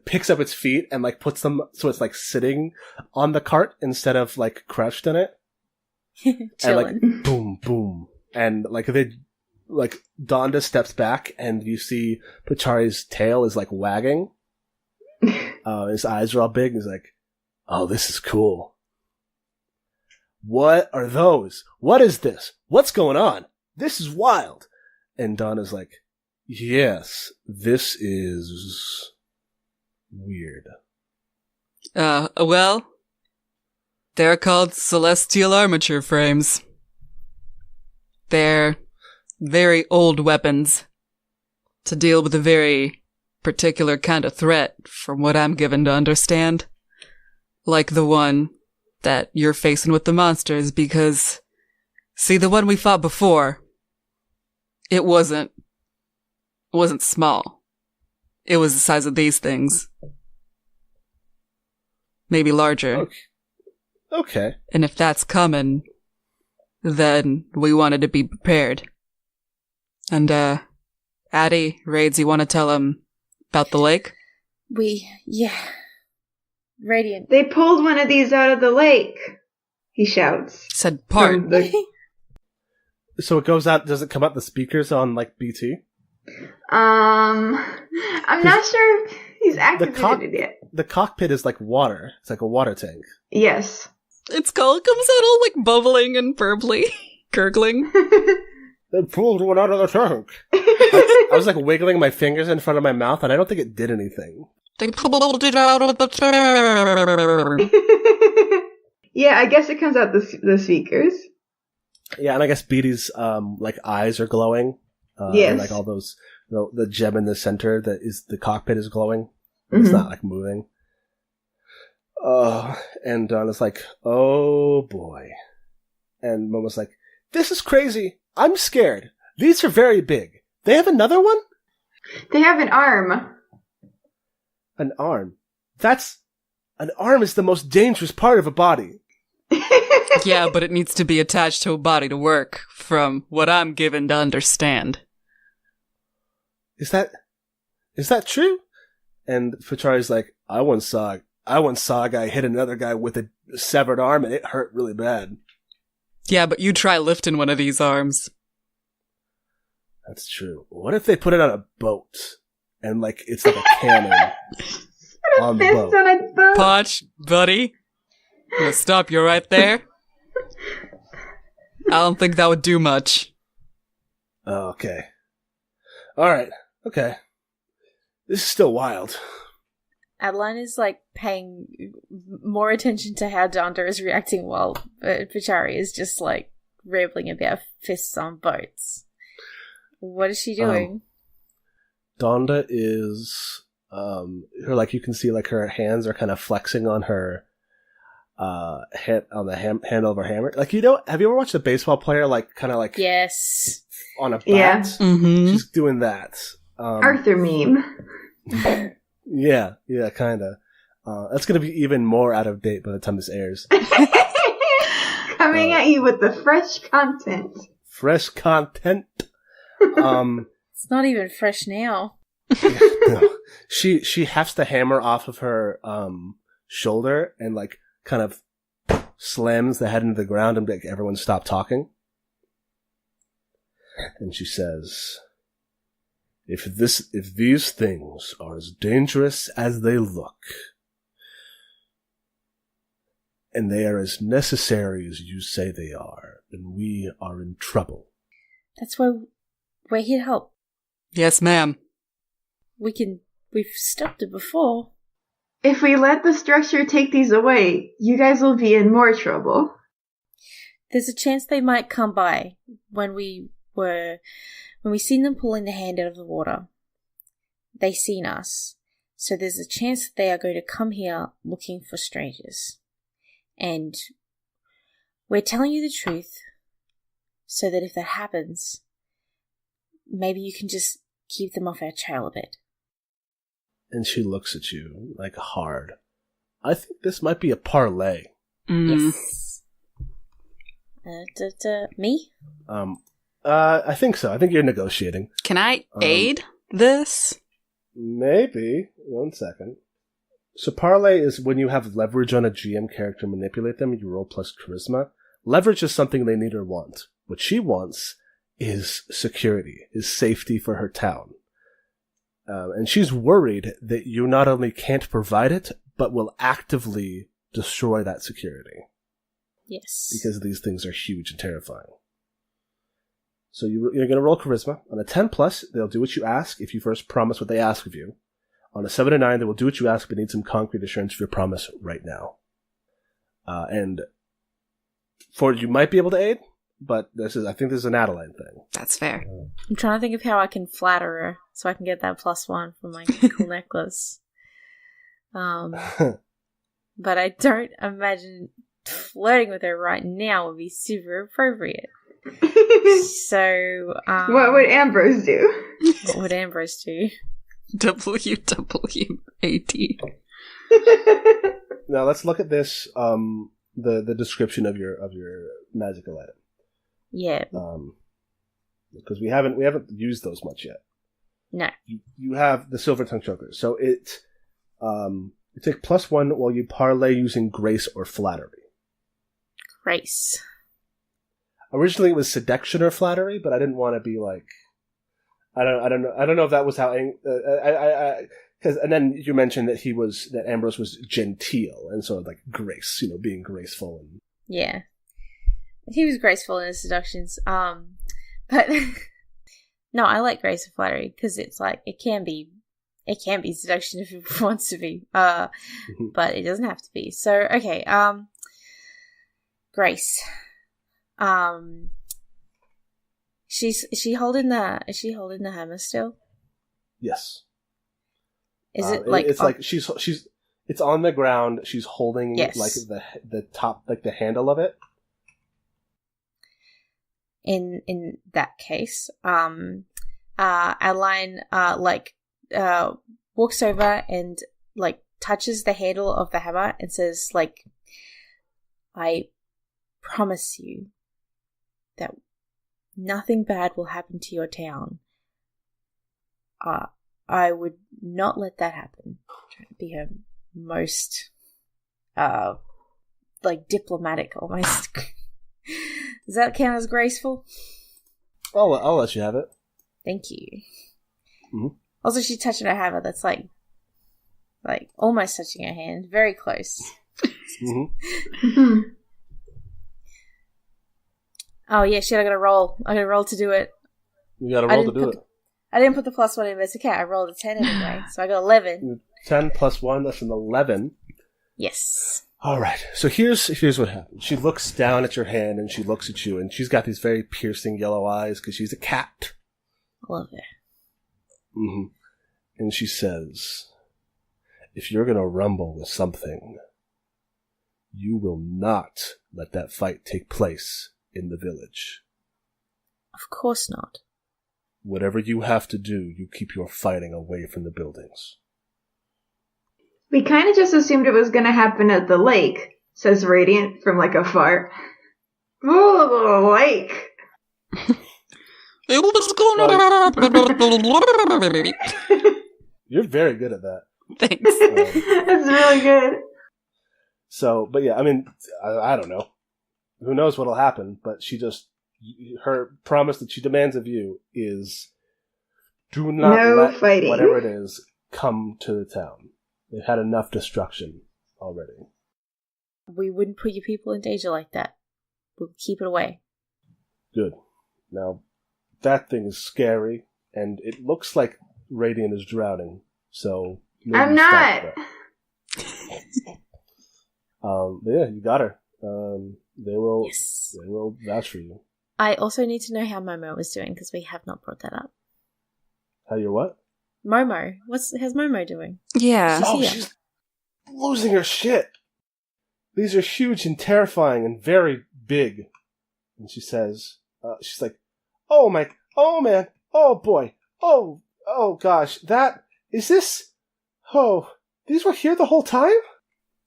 picks up its feet and like puts them so it's like sitting on the cart instead of like crouched in it. And like boom, boom, and like Donda steps back, and you see Pachari's tail is like wagging. His eyes are all big. He's like, "Oh, this is cool. What are those? What is this? What's going on? This is wild." And Donna's like, "Yes, this is weird." Well, they're called celestial armature frames. They're very old weapons to deal with a very particular kind of threat, from what I'm given to understand. Like the one that you're facing with the monsters, because, see, the one we fought before, it wasn't small. It was the size of these things. Maybe larger. Okay. And if that's coming, then we wanted to be prepared. And, Addie, Raids, you want to tell him about the lake? Radiant. They pulled one of these out of the lake, he shouts. Said part. So it goes out, does it come out the speakers on, like, BT? I'm not sure if he's activated it yet. The cockpit is like water. It's like a water tank. Yes. Its skull comes out all, like, bubbling and burbly, gurgling. They pulled one out of the trunk. I was like wiggling my fingers in front of my mouth, and I don't think it did anything. They pulled it out of the Yeah, I guess it comes out the speakers. Yeah, and I guess Beatty's like eyes are glowing. Yes. And, like all those, the gem in the center that is the cockpit is glowing. Mm-hmm. It's not like moving. And Donna's like, "Oh boy," and Momo's like, "This is crazy. I'm scared. These are very big. They have another one? They have an arm." An arm? An arm is the most dangerous part of a body. Yeah, but it needs to be attached to a body to work, from what I'm given to understand. Is that true? And Pachari's like, I once saw a guy hit another guy with a severed arm, and it hurt really bad. Yeah, but you try lifting one of these arms. That's true. What if they put it on a boat? And, like, it's like a cannon on the boat. On a boat. Potch, buddy. I'm gonna stop you right there. I don't think that would do much. Oh, okay. Alright. Okay. This is still wild. Adeline is, like, paying more attention to how Donda is reacting while Pachari is just, like, rambling about fists on boats. What is she doing? Donda is, her, like, you can see, like, her hands are kind of flexing on her, on the handle of her hammer. Like, have you ever watched a baseball player, like, kind of, like... Yes. On a bat? Yeah. Mm-hmm. She's doing that. Arthur meme. Yeah, kinda. That's going to be even more out of date by the time this airs. Coming at you with the fresh content. Fresh content. It's not even fresh now. No. She hefts the hammer off of her shoulder and like kind of slams the head into the ground and like everyone stop talking. And she says, If these things are as dangerous as they look, and they are as necessary as you say they are, then we are in trouble. That's why we're here to help. Yes, ma'am. We've stopped it before. If we let the structure take these away, you guys will be in more trouble. There's a chance they might come by when we seen them pulling the hand out of the water. They seen us. So there's a chance that they are going to come here looking for strangers. And we're telling you the truth so that if that happens, maybe you can just keep them off our trail a bit. And she looks at you, like, hard. I think this might be a parlay. Yes. Me? I think so. I think you're negotiating. Can I aid this? Maybe. 1 second. So parlay is when you have leverage on a GM character, manipulate them, you roll plus charisma. Leverage is something they need or want. What she wants is security, is safety for her town. And she's worried that you not only can't provide it, but will actively destroy that security. Yes. Because these things are huge and terrifying. So you're going to roll charisma. On a 10 plus, they'll do what you ask if you first promise what they ask of you. On a 7 to 9, they will do what you ask, but need some concrete assurance of your promise right now. And Ford, you might be able to aid, but I think this is an Adeline thing. That's fair. I'm trying to think of how I can flatter her so I can get that +1 from my cool necklace. But I don't imagine flirting with her right now would be super appropriate. So, what would Ambrose do? What would Ambrose do? WWAD. Now let's look at this. The description of your magical item. Yeah. Because we haven't used those much yet. No. You have the silver tongue choker, so it you take +1 while you parlay using grace or flattery. Grace. Originally it was seduction or flattery, but I didn't want to be like, I don't know if that was how because and then you mentioned that Ambrose was genteel, and so like grace, being graceful and yeah, he was graceful in his seductions. But no, I like grace and flattery because it's like it can be seduction if it wants to be, but it doesn't have to be. So okay, Grace. Is she holding the hammer still? Yes. Is it like it's like she's it's on the ground. She's holding like the top, like the handle of it. In that case, Adeline walks over and like touches the handle of the hammer and says like, I promise you that nothing bad will happen to your town. I would not let that happen. I'm trying to be her most, diplomatic almost. Does that count as graceful? I'll let you have it. Thank you. Mm-hmm. Also, she's touching her hammer. That's like almost touching her hand. Very close. Mm-hmm. Oh yeah, shit! I gotta roll. To do it. You gotta roll to do it. I didn't put the +1 in, but it's okay. I rolled a 10 anyway, so I got 11. 10 + 1, that's an 11. Yes. All right. So here's what happens. She looks down at your hand and she looks at you, and she's got these very piercing yellow eyes because she's a cat. I love it. Mm-hmm. And she says, "If you're gonna rumble with something, you will not let that fight take place in the village. Of course not. Whatever you have to do, you keep your fighting away from the buildings." We kind of just assumed it was going to happen at the lake, says Radiant from like afar. Ooh, lake. You're very good at that. Thanks. That's really good. So, but yeah, I mean, I don't know. Who knows what'll happen, but her promise that she demands of you is do not let fighting. Whatever it is come to the town. They've had enough destruction already. We wouldn't put your people in danger like that. We'll keep it away. Good. Now, that thing is scary, and it looks like Radiant is drowning, so... I'm not! But yeah, you got her. They will vouch for you. I also need to know how Momo is doing, because we have not brought that up. How you're what? Momo. How's Momo doing? Yeah. She's losing her shit. These are huge and terrifying and very big. And she says, she's like, oh man, oh boy, oh gosh, these were here the whole time?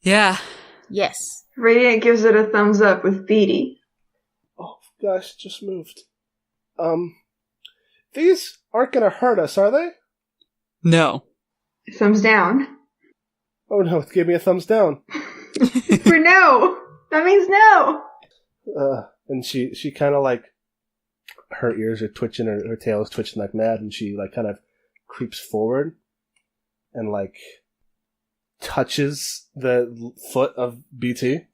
Yeah. Yes. Radiant gives it a thumbs up with Beatty. Oh gosh, just moved. These aren't gonna hurt us, are they? No. Thumbs down. Oh no, it gave me a thumbs down. For no! That means no! And she kind of like, her ears are twitching, her tail is twitching like mad, and she like kind of creeps forward and like touches the foot of BT.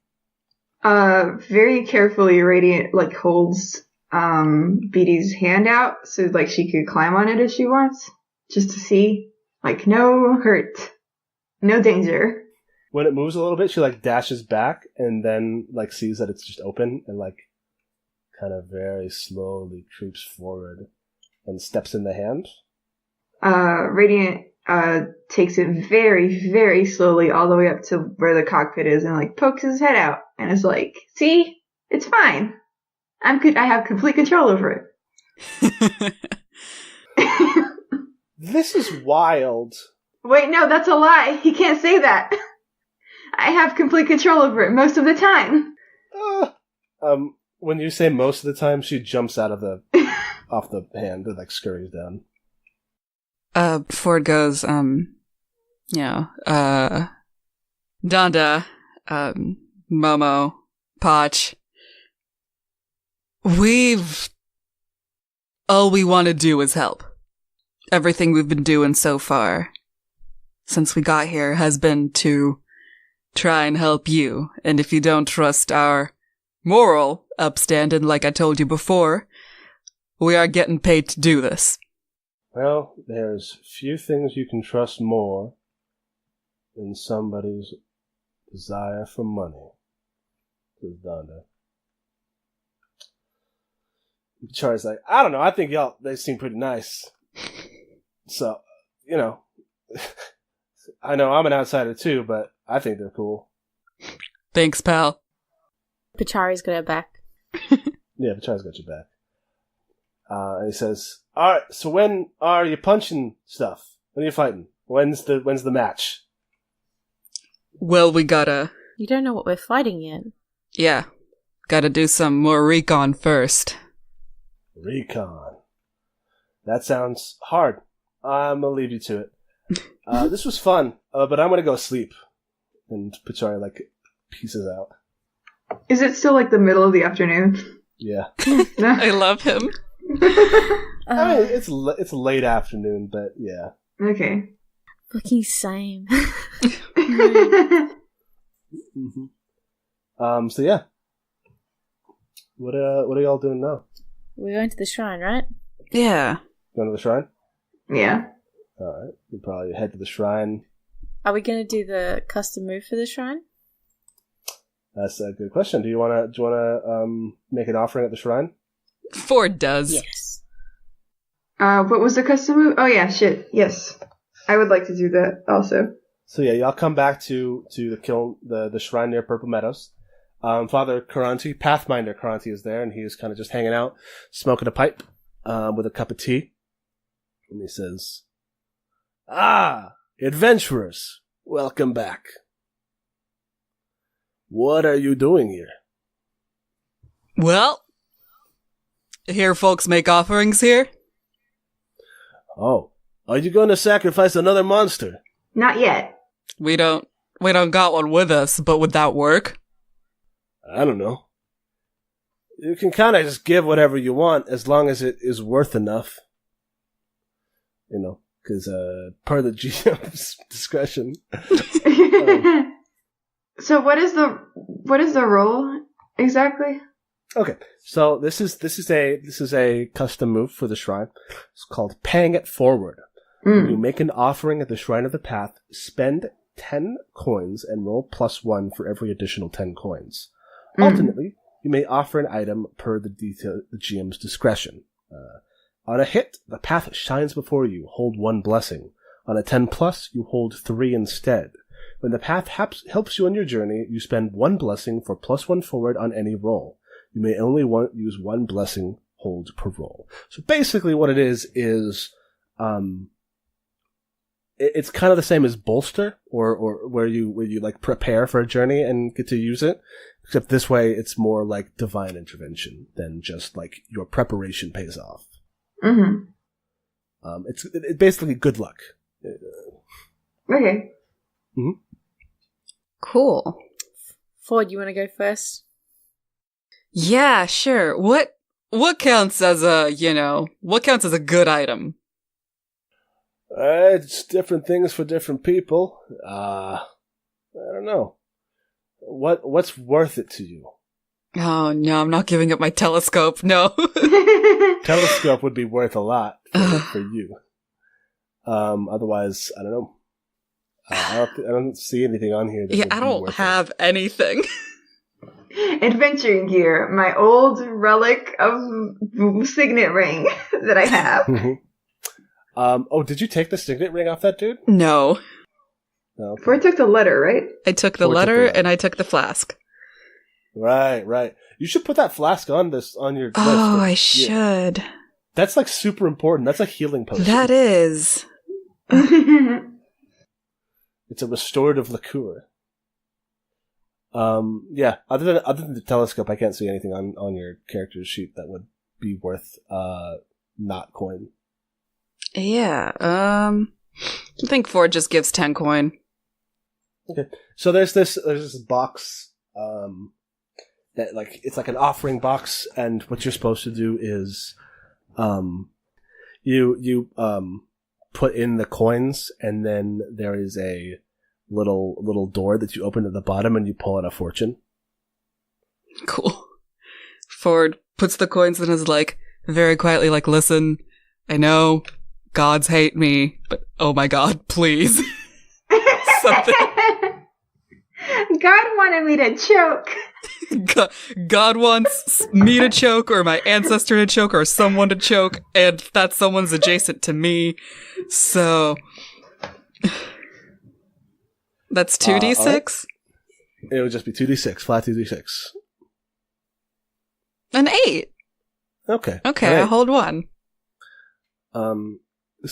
Very carefully Radiant like holds BT's hand out so like she could climb on it if she wants, just to see. Like, no hurt. No danger. When it moves a little bit, she like dashes back and then like sees that it's just open and like kind of very slowly creeps forward and steps in the hand. Radiant takes it very, very slowly all the way up to where the cockpit is and like pokes his head out and is like, see? It's fine. I'm good. I have complete control over it. This is wild. Wait, no, that's a lie. He can't say that. I have complete control over it most of the time. When you say most of the time, she jumps out of off the hand and like scurries down. Ford goes, Donda, Momo, Potch. All we want to do is help. Everything we've been doing so far, since we got here, has been to try and help you. And if you don't trust our moral upstanding, like I told you before, we are getting paid to do this. Well, there's few things you can trust more than somebody's desire for money, says Donda. Charlie's like, I don't know, I think they seem pretty nice. So, I know I'm an outsider too, but I think they're cool. Thanks, pal. Pachari's got her back. Yeah, Pachari's got your back. And he says, alright, so when are you punching stuff? When are you fighting? When's the match? Well, we gotta... You don't know what we're fighting yet. Yeah. Gotta do some more recon first. Recon. That sounds hard. I'm gonna leave you to it. This was fun, but I'm gonna go sleep. And Pachari, like, pieces out. Is it still, like, the middle of the afternoon? Yeah. I love him. I mean, it's late afternoon, but yeah. Okay. Fucking same. Mm-hmm. So yeah. What are y'all doing now? We're going to the shrine, right? Yeah. Going to the shrine? Yeah. Alright. We'll probably head to the shrine. Are we going to do the custom move for the shrine? That's a good question. Do you want to make an offering at the shrine? Ford does. Yes. What was the custom move? Oh yeah, shit. Yes. I would like to do that also. So yeah, y'all come back to the kiln, the shrine near Purple Meadows. Father Karanti, Pathminder Karanti, is there, and he's kind of just hanging out, smoking a pipe, with a cup of tea. And he says, adventurers, Welcome back. What are you doing here? Well, hear folks make offerings here? Oh, are you going to sacrifice another monster? Not yet. We don't got one with us, but would that work? I don't know. You can kind of just give whatever you want as long as it is worth enough. You know, because per the GM's discretion. So what is the role exactly? Okay, so this is a custom move for the shrine. It's called Paying It Forward. You make an offering at the Shrine of the Path, spend 10 coins, and roll +1 for every additional 10 coins. Alternately, you may offer an item per the GM's discretion. On a hit, the path shines before you. Hold 1 blessing. On a 10+, you hold 3 instead. When the path helps you on your journey, you spend 1 blessing for +1 forward on any roll. You may only use 1 blessing hold per roll. So basically what it is it's kind of the same as bolster, or where you like prepare for a journey and get to use it. Except this way, it's more like divine intervention than just like your preparation pays off. It's basically good luck. Okay. Cool. Ford, you want to go first? Yeah, sure. What counts as a good item? It's different things for different people. I don't know. What's worth it to you? Oh no, I'm not giving up my telescope. No. Telescope would be worth a lot for you. Otherwise, I don't know. I don't see anything on here. I don't have anything. Adventuring gear, my old relic of signet ring that I have. Did you take the signet ring off that dude? No. No. Okay. Ford took the letter, right? I took the letter and I took the flask. Right. You should put that flask on your list. Oh, I should. That's like super important. That's a healing potion. That is. It's a restorative liqueur. Yeah. Other than the telescope, I can't see anything on your character's sheet that would be worth not coin. Yeah. I think Ford just gives 10 coin. Okay. So there's this box that like it's like an offering box, and what you're supposed to do is you put in the coins, and then there is a little door that you open at the bottom, and you pull out a fortune. Cool. Ford puts the coins in, is like very quietly like, listen, I know gods hate me, but oh my god, please. Something. God wanted me to choke. God wants me to choke, or my ancestor to choke, or someone to choke, and that someone's adjacent to me. So that's 2d6? Right. It would just be 2d6, flat 2d6. An 8. Okay. Okay, right. I hold 1. So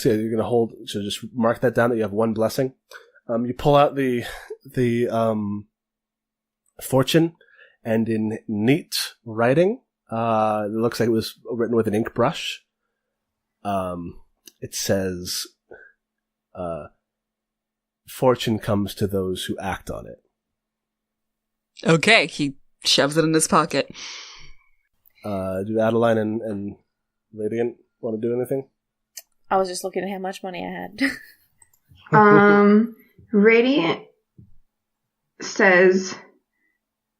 you're gonna hold. So just mark that down that you have 1 blessing. You pull out the fortune, and in neat writing, it looks like it was written with an ink brush. It says, "Fortune comes to those who act on it." Okay, he shoves it in his pocket. Do Adeline and Radiant want to do anything? I was just looking at how much money I had. Radiant says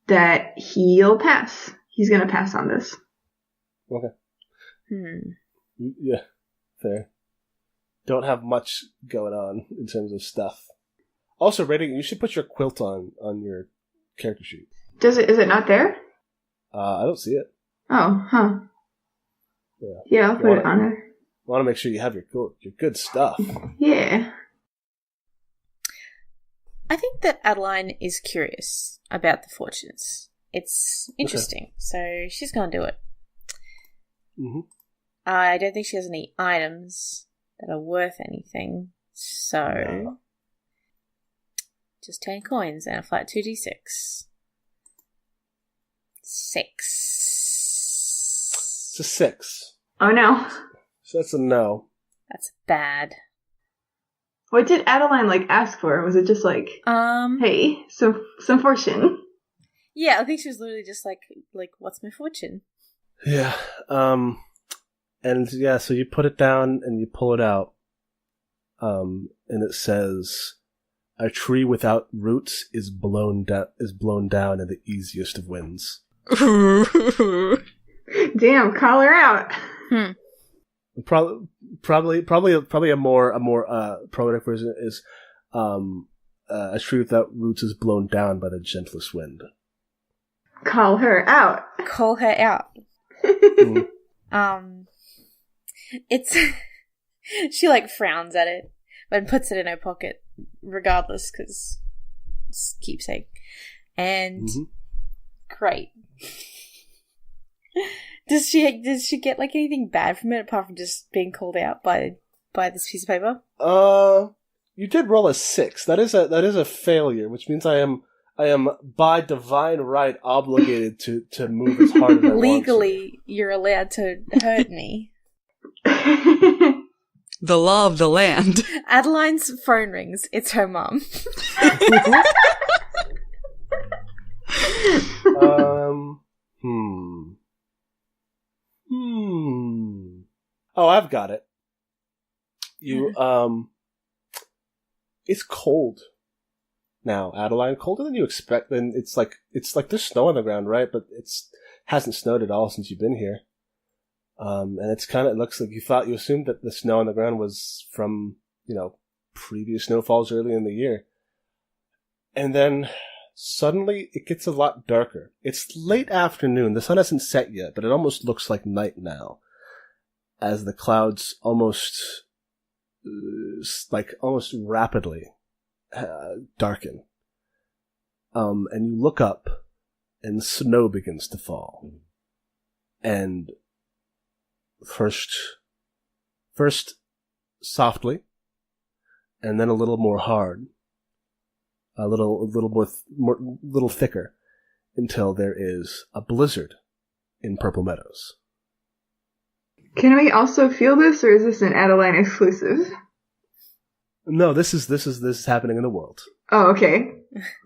that he'll pass. He's gonna pass on this. Okay. Yeah, fair. Don't have much going on in terms of stuff. Also, Radiant, you should put your quilt on your character sheet. Is it not there? I don't see it. Oh, huh. Yeah, I'll put it on there. Want to make sure you have your good stuff. Yeah. I think that Adeline is curious about the fortunes. It's interesting, okay. So she's going to do it. Mm-hmm. I don't think she has any items that are worth anything, so Just 10 coins and a flat 2d6. 6. It's a 6. Oh no. So that's a no. That's bad. What did Adeline ask for? Was it just hey, some fortune? Yeah, I think she was literally just like what's my fortune? Yeah. And yeah, so you put it down and you pull it out. And it says, "A tree without roots is blown down in the easiest of winds." Damn, call her out. Probably a more poetic version is, "A tree without roots is blown down by the gentlest wind." Call her out. Call her out. It's she frowns at it, but puts it in her pocket regardless because it's keepsake. And great. Does she get anything bad from it apart from just being called out by this piece of paper? You did roll a 6. That is a failure, which means I am by divine right obligated to move as hard as I want to. Legally, you're allowed to hurt me. The law of the land. Adeline's phone rings. It's her mum. Oh, I've got it. It's cold now, Adeline. Colder than you expect. And it's like there's snow on the ground, right? But hasn't snowed at all since you've been here. And it looks like you assumed that the snow on the ground was from, previous snowfalls early in the year. And then suddenly it gets a lot darker. It's late afternoon. The sun hasn't set yet, but it almost looks like night now as the clouds almost rapidly darken. And you look up and snow begins to fall. And first softly, and then a little more hard, a little thicker, until there is a blizzard in Purple Meadows. Can we also feel this, or is this an Adeline exclusive? No, this is happening in the world. Oh, okay.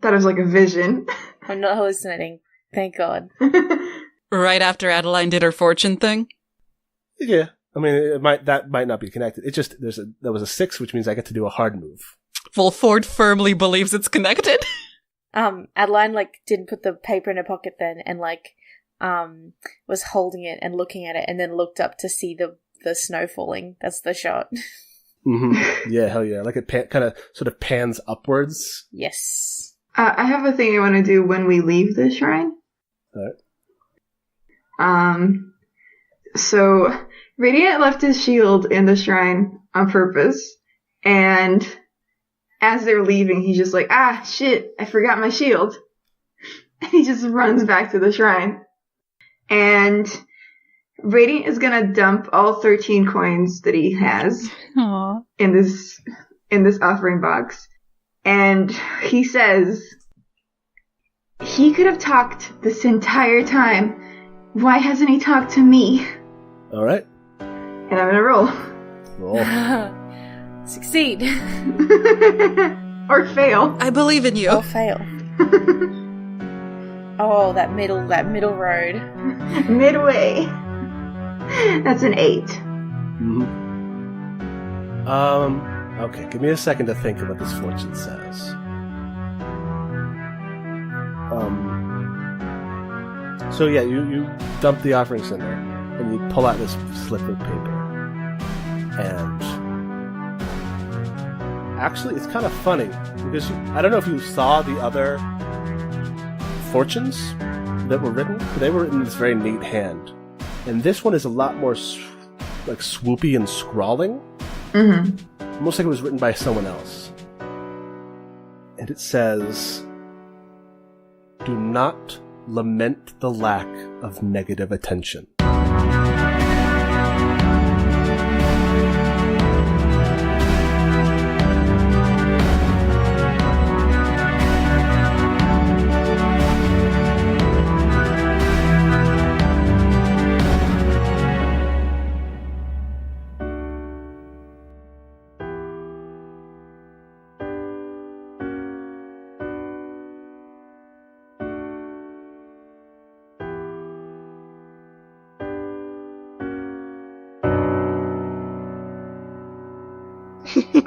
That was like a vision. I'm not hallucinating. Thank God. Right after Adeline did her fortune thing? Yeah. I mean, that might not be connected. It just, there was a 6, which means I get to do a hard move. Well, Ford firmly believes it's connected. Adeline, didn't put the paper in her pocket then, and, was holding it and looking at it, and then looked up to see the snow falling. That's the shot. Mm-hmm. Yeah, hell yeah. It kind of sort of pans upwards. Yes. I have a thing I want to do when we leave the shrine. Alright. So, Radiant left his shield in the shrine on purpose, and as they're leaving, he's just like, shit, I forgot my shield. And he just runs back to the shrine. And Radiant is gonna dump all 13 coins that he has in this offering box. And he says, he could have talked this entire time. Why hasn't he talked to me? Alright. And I'm gonna roll. Succeed. Or fail. I believe in you. Or fail. Oh, that middle road. Midway. That's an 8. Mm-hmm. Okay, give me a second to think of what this fortune says. So yeah, you dump the offerings in there, and you pull out this slip of paper. And actually, it's kind of funny, because I don't know if you saw the other fortunes that were written, but they were written in this very neat hand. And this one is a lot more swoopy and scrawling. Mm-hmm. Almost like it was written by someone else. And it says, "Do not lament the lack of negative attention."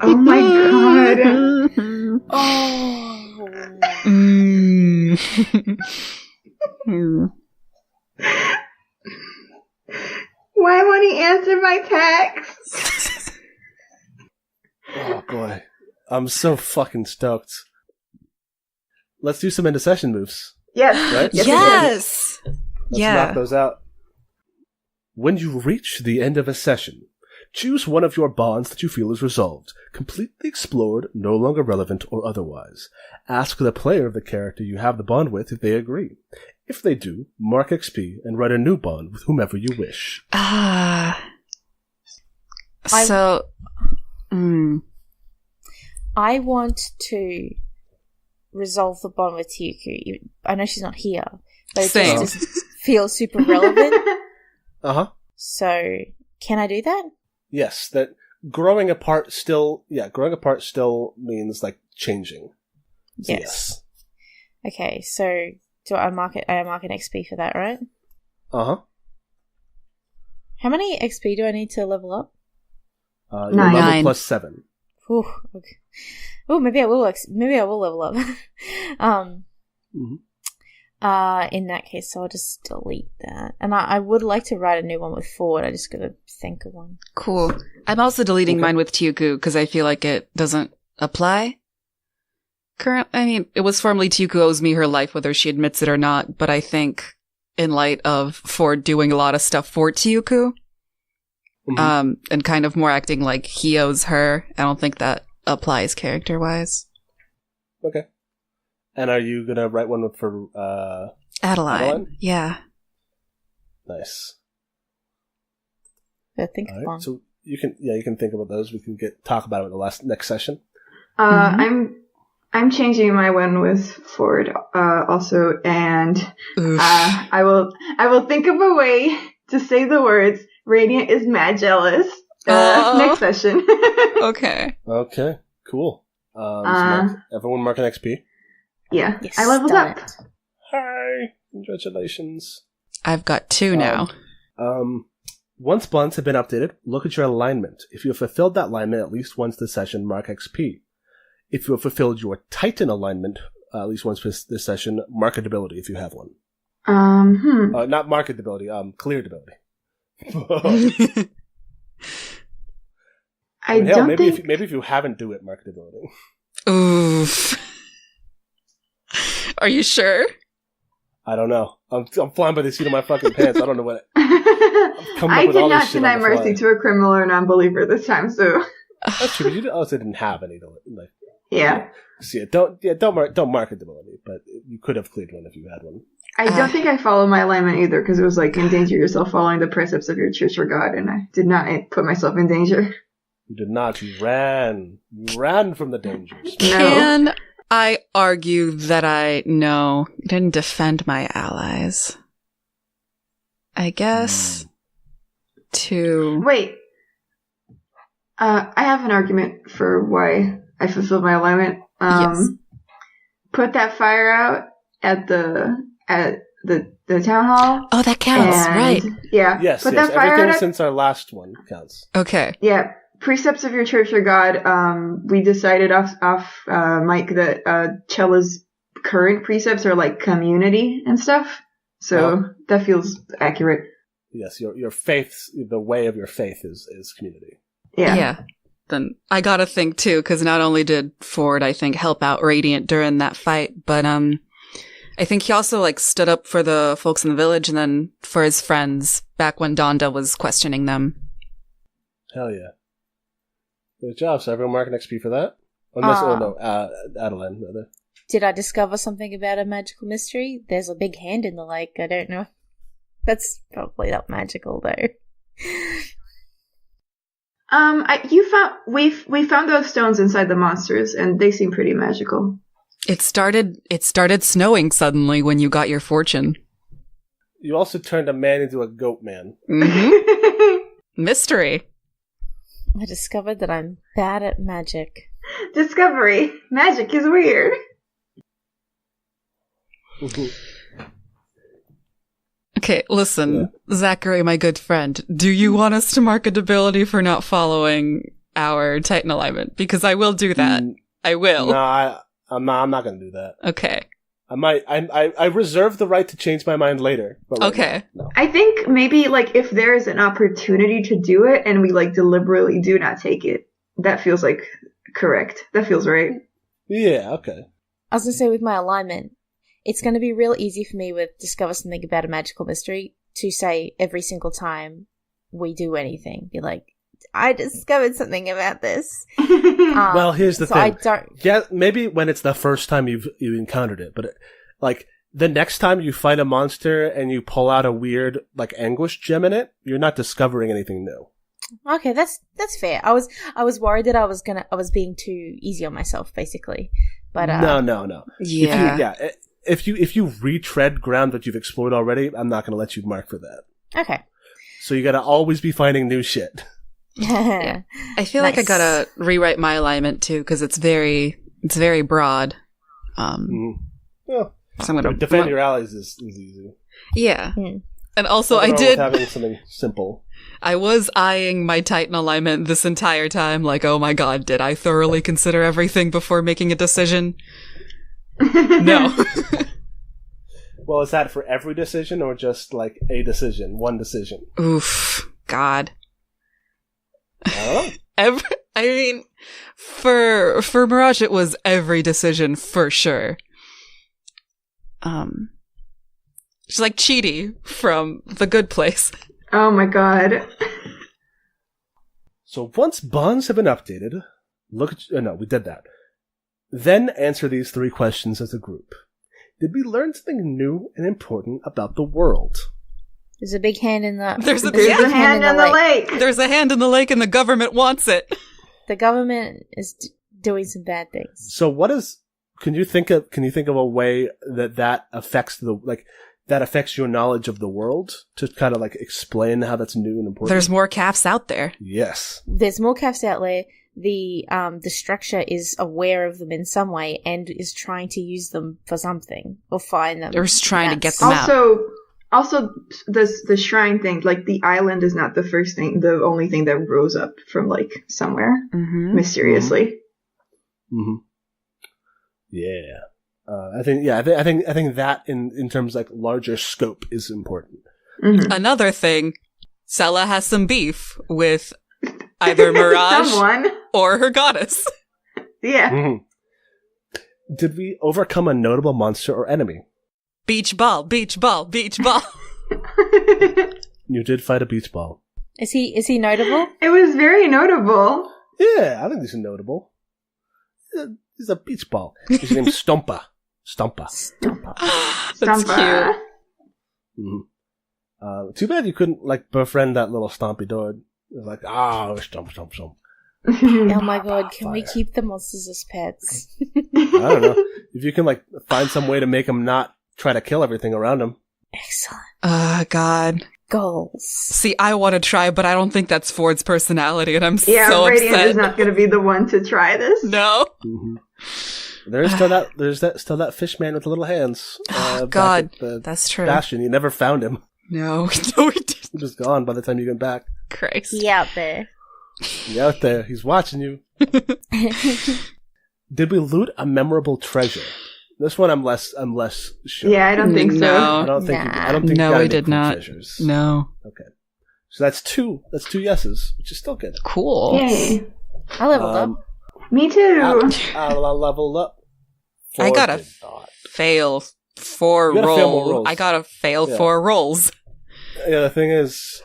Oh my god. Why won't he answer my text? Oh boy. I'm so fucking stoked. Let's do some end of session moves. Yes. Right? Yes! Let's knock those out. When you reach the end of a session, choose one of your bonds that you feel is resolved, completely explored, no longer relevant, or otherwise. Ask the player of the character you have the bond with if they agree. If they do, mark XP and write a new bond with whomever you wish. I want to resolve the bond with Tyuku. I know she's not here, but it just doesn't feel super relevant. Uh-huh. So, can I do that? Yes, that growing apart still means like changing. So yes. Okay, so do I mark it? I mark an XP for that, right? Uh-huh. How many XP do I need to level up? 9. Level plus 7. Ooh, okay. Oh, maybe I will level up. In that case, so I'll just delete that. And I would like to write a new one with Ford. I just gotta think of one. Cool. I'm also deleting mine with Tyuku because I feel like it doesn't apply. It was formerly Tyuku owes me her life, whether she admits it or not, but I think in light of Ford doing a lot of stuff for Tyuku, and kind of more acting like he owes her, I don't think that applies character-wise. Okay. And are you gonna write one for Adeline? Yeah. Nice. I think of one. So you can think about those. We can talk about it in the next session. I'm changing my one with Ford also, and I will think of a way to say the words "Radiant is mad jealous" next session. Okay. Okay. Cool. So everyone mark an XP. Yeah, yes, I leveled up. Hi, congratulations. I've got 2 now. Once bonds have been updated, look at your alignment. If you have fulfilled that alignment at least once this session, mark XP. If you have fulfilled your Titan alignment at least once this session, marketability if you have one. Not marketability, cleared ability. Maybe if you haven't do it, marketability. Oof. Are you sure? I don't know. I'm flying by the seat of my fucking pants. I don't know what. I did not deny mercy to a criminal or non-believer this time, so. That's true. But you also didn't have any. Like. Yeah. So don't marketability, but you could have cleared one if you had one. I don't think I followed my alignment either because it was like endanger yourself following the precepts of your church or God, and I did not put myself in danger. You did not. You ran. You ran from the dangers. Can I argue that I didn't defend my allies? I guess Wait. I have an argument for why I fulfilled my alignment. Yes. Put that fire out at the town hall. Oh, that counts, right? Yeah. Yes, Put yes. that fire Everything out since our last one counts. Okay. Yeah. Precepts of your church or God. We decided off Mike that Chella's current precepts are like community and stuff. So that feels accurate. Yes, your faith, the way of your faith is community. Yeah. Then I gotta think too, because not only did Ford, I think, help out Radiant during that fight, but I think he also like stood up for the folks in the village and then for his friends back when Donda was questioning them. Hell yeah. Good job. So everyone mark an XP for that? Adeline, rather. Did I discover something about a magical mystery? There's a big hand in the lake. I don't know. That's probably not magical though. We found those stones inside the monsters, and they seem pretty magical. It started snowing suddenly when you got your fortune. You also turned a man into a goat man. Mm-hmm. Mystery. I discovered that I'm bad at magic. Discovery. Magic is weird. Okay, listen, Zachary, my good friend, do you want us to mark a debility for not following our Titan alignment, because I will do that. I will. No, I'm not going to do that. Okay. I reserve the right to change my mind later. But okay. No. I think maybe, like, if there is an opportunity to do it and we, like, deliberately do not take it, that feels, like, correct. That feels right. Yeah, okay. I was going to say, with my alignment, it's going to be real easy for me with Discover Something About a Magical Mystery to say every single time we do anything, be like, I discovered something about this. Well, here's the thing. Yeah, maybe when it's the first time you encountered it, but like the next time you fight a monster and you pull out a weird like anguish gem in it, you're not discovering anything new. Okay, that's fair. I was worried that I was being too easy on myself, basically. But no. Yeah. If you retread ground that you've explored already, I'm not going to let you mark for that. Okay. So you got to always be finding new shit. Yeah. I feel like I gotta rewrite my alignment too, because it's very broad. Well, so I'm gonna defend your allies is easy. Yeah, and also I did having something simple. I was eyeing my Titan alignment this entire time, like, oh my god, did I thoroughly consider everything before making a decision? No. Well, is that for every decision or just like a decision, one decision? Oof, God. I don't know. I mean, for Mirage, it was every decision for sure. She's like Chidi from The Good Place. Oh my god. So once bonds have been updated, we did that. Then answer these 3 questions as a group. Did we learn something new and important about the world? There's a big hand in the... There's a hand in the lake. There's a hand in the lake and the government wants it. The government is doing some bad things. So what is... Can you think of a way that affects that affects your knowledge of the world? To kind of like explain how that's new and important? There's more calves out there. Yes. There's more calves out there. The structure is aware of them in some way and is trying to use them for something. Or find them. Or is trying to get them out. Also, the shrine thing, like, the island is not the only thing that rose up from, like, somewhere, mysteriously. Mm-hmm. Yeah. I think that in terms of, like, larger scope is important. Mm-hmm. Another thing, Sela has some beef with either Mirage or her goddess. Yeah. Mm-hmm. Did we overcome a notable monster or enemy? Beach ball, beach ball, beach ball. You did fight a beach ball. Is he notable? It was very notable. Yeah, I think he's notable. He's a beach ball. His name's Stompa. That's Stompa. cute. Mm-hmm. Too bad you couldn't, like, befriend that little stompy dog. It was like, stomp, stomp, stomp. Oh my god, can we keep the monsters as pets? I don't know. If you can, like, find some way to make them not try to kill everything around them. Excellent. God. Goals. See, I want to try, but I don't think that's Ford's personality, and I'm so Radiant upset. is not going to be the one to try this. No. Mm-hmm. There's still that fish man with the little hands. God, that's true. Bastion, you never found him. No, we didn't. He was gone by the time you get back. Christ. He out there. He out there. He's watching you. Did we loot a memorable treasure? This one I'm less sure. Yeah, I don't think so. No. I don't think No, we did not. Treasures. No. Okay. So that's two yeses, which is still good. Cool. Yay. I leveled up. Me too. I'll level up. I gotta fail 4 rolls. I gotta fail 4 rolls. Yeah, the thing is,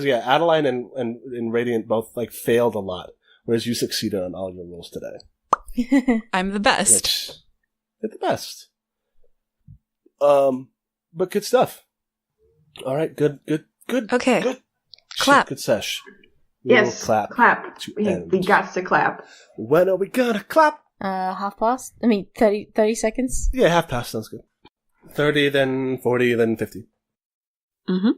Adeline and Radiant both like failed a lot, whereas you succeeded on all your rolls today. I'm the best. You're the best. But good stuff. All right, good. Okay. Good. Clap. Good sesh. Yes. Clap. We got to clap. When are we gonna clap? 30 seconds. Yeah, half past sounds good. 30, then 40, then 50. Mm-hmm.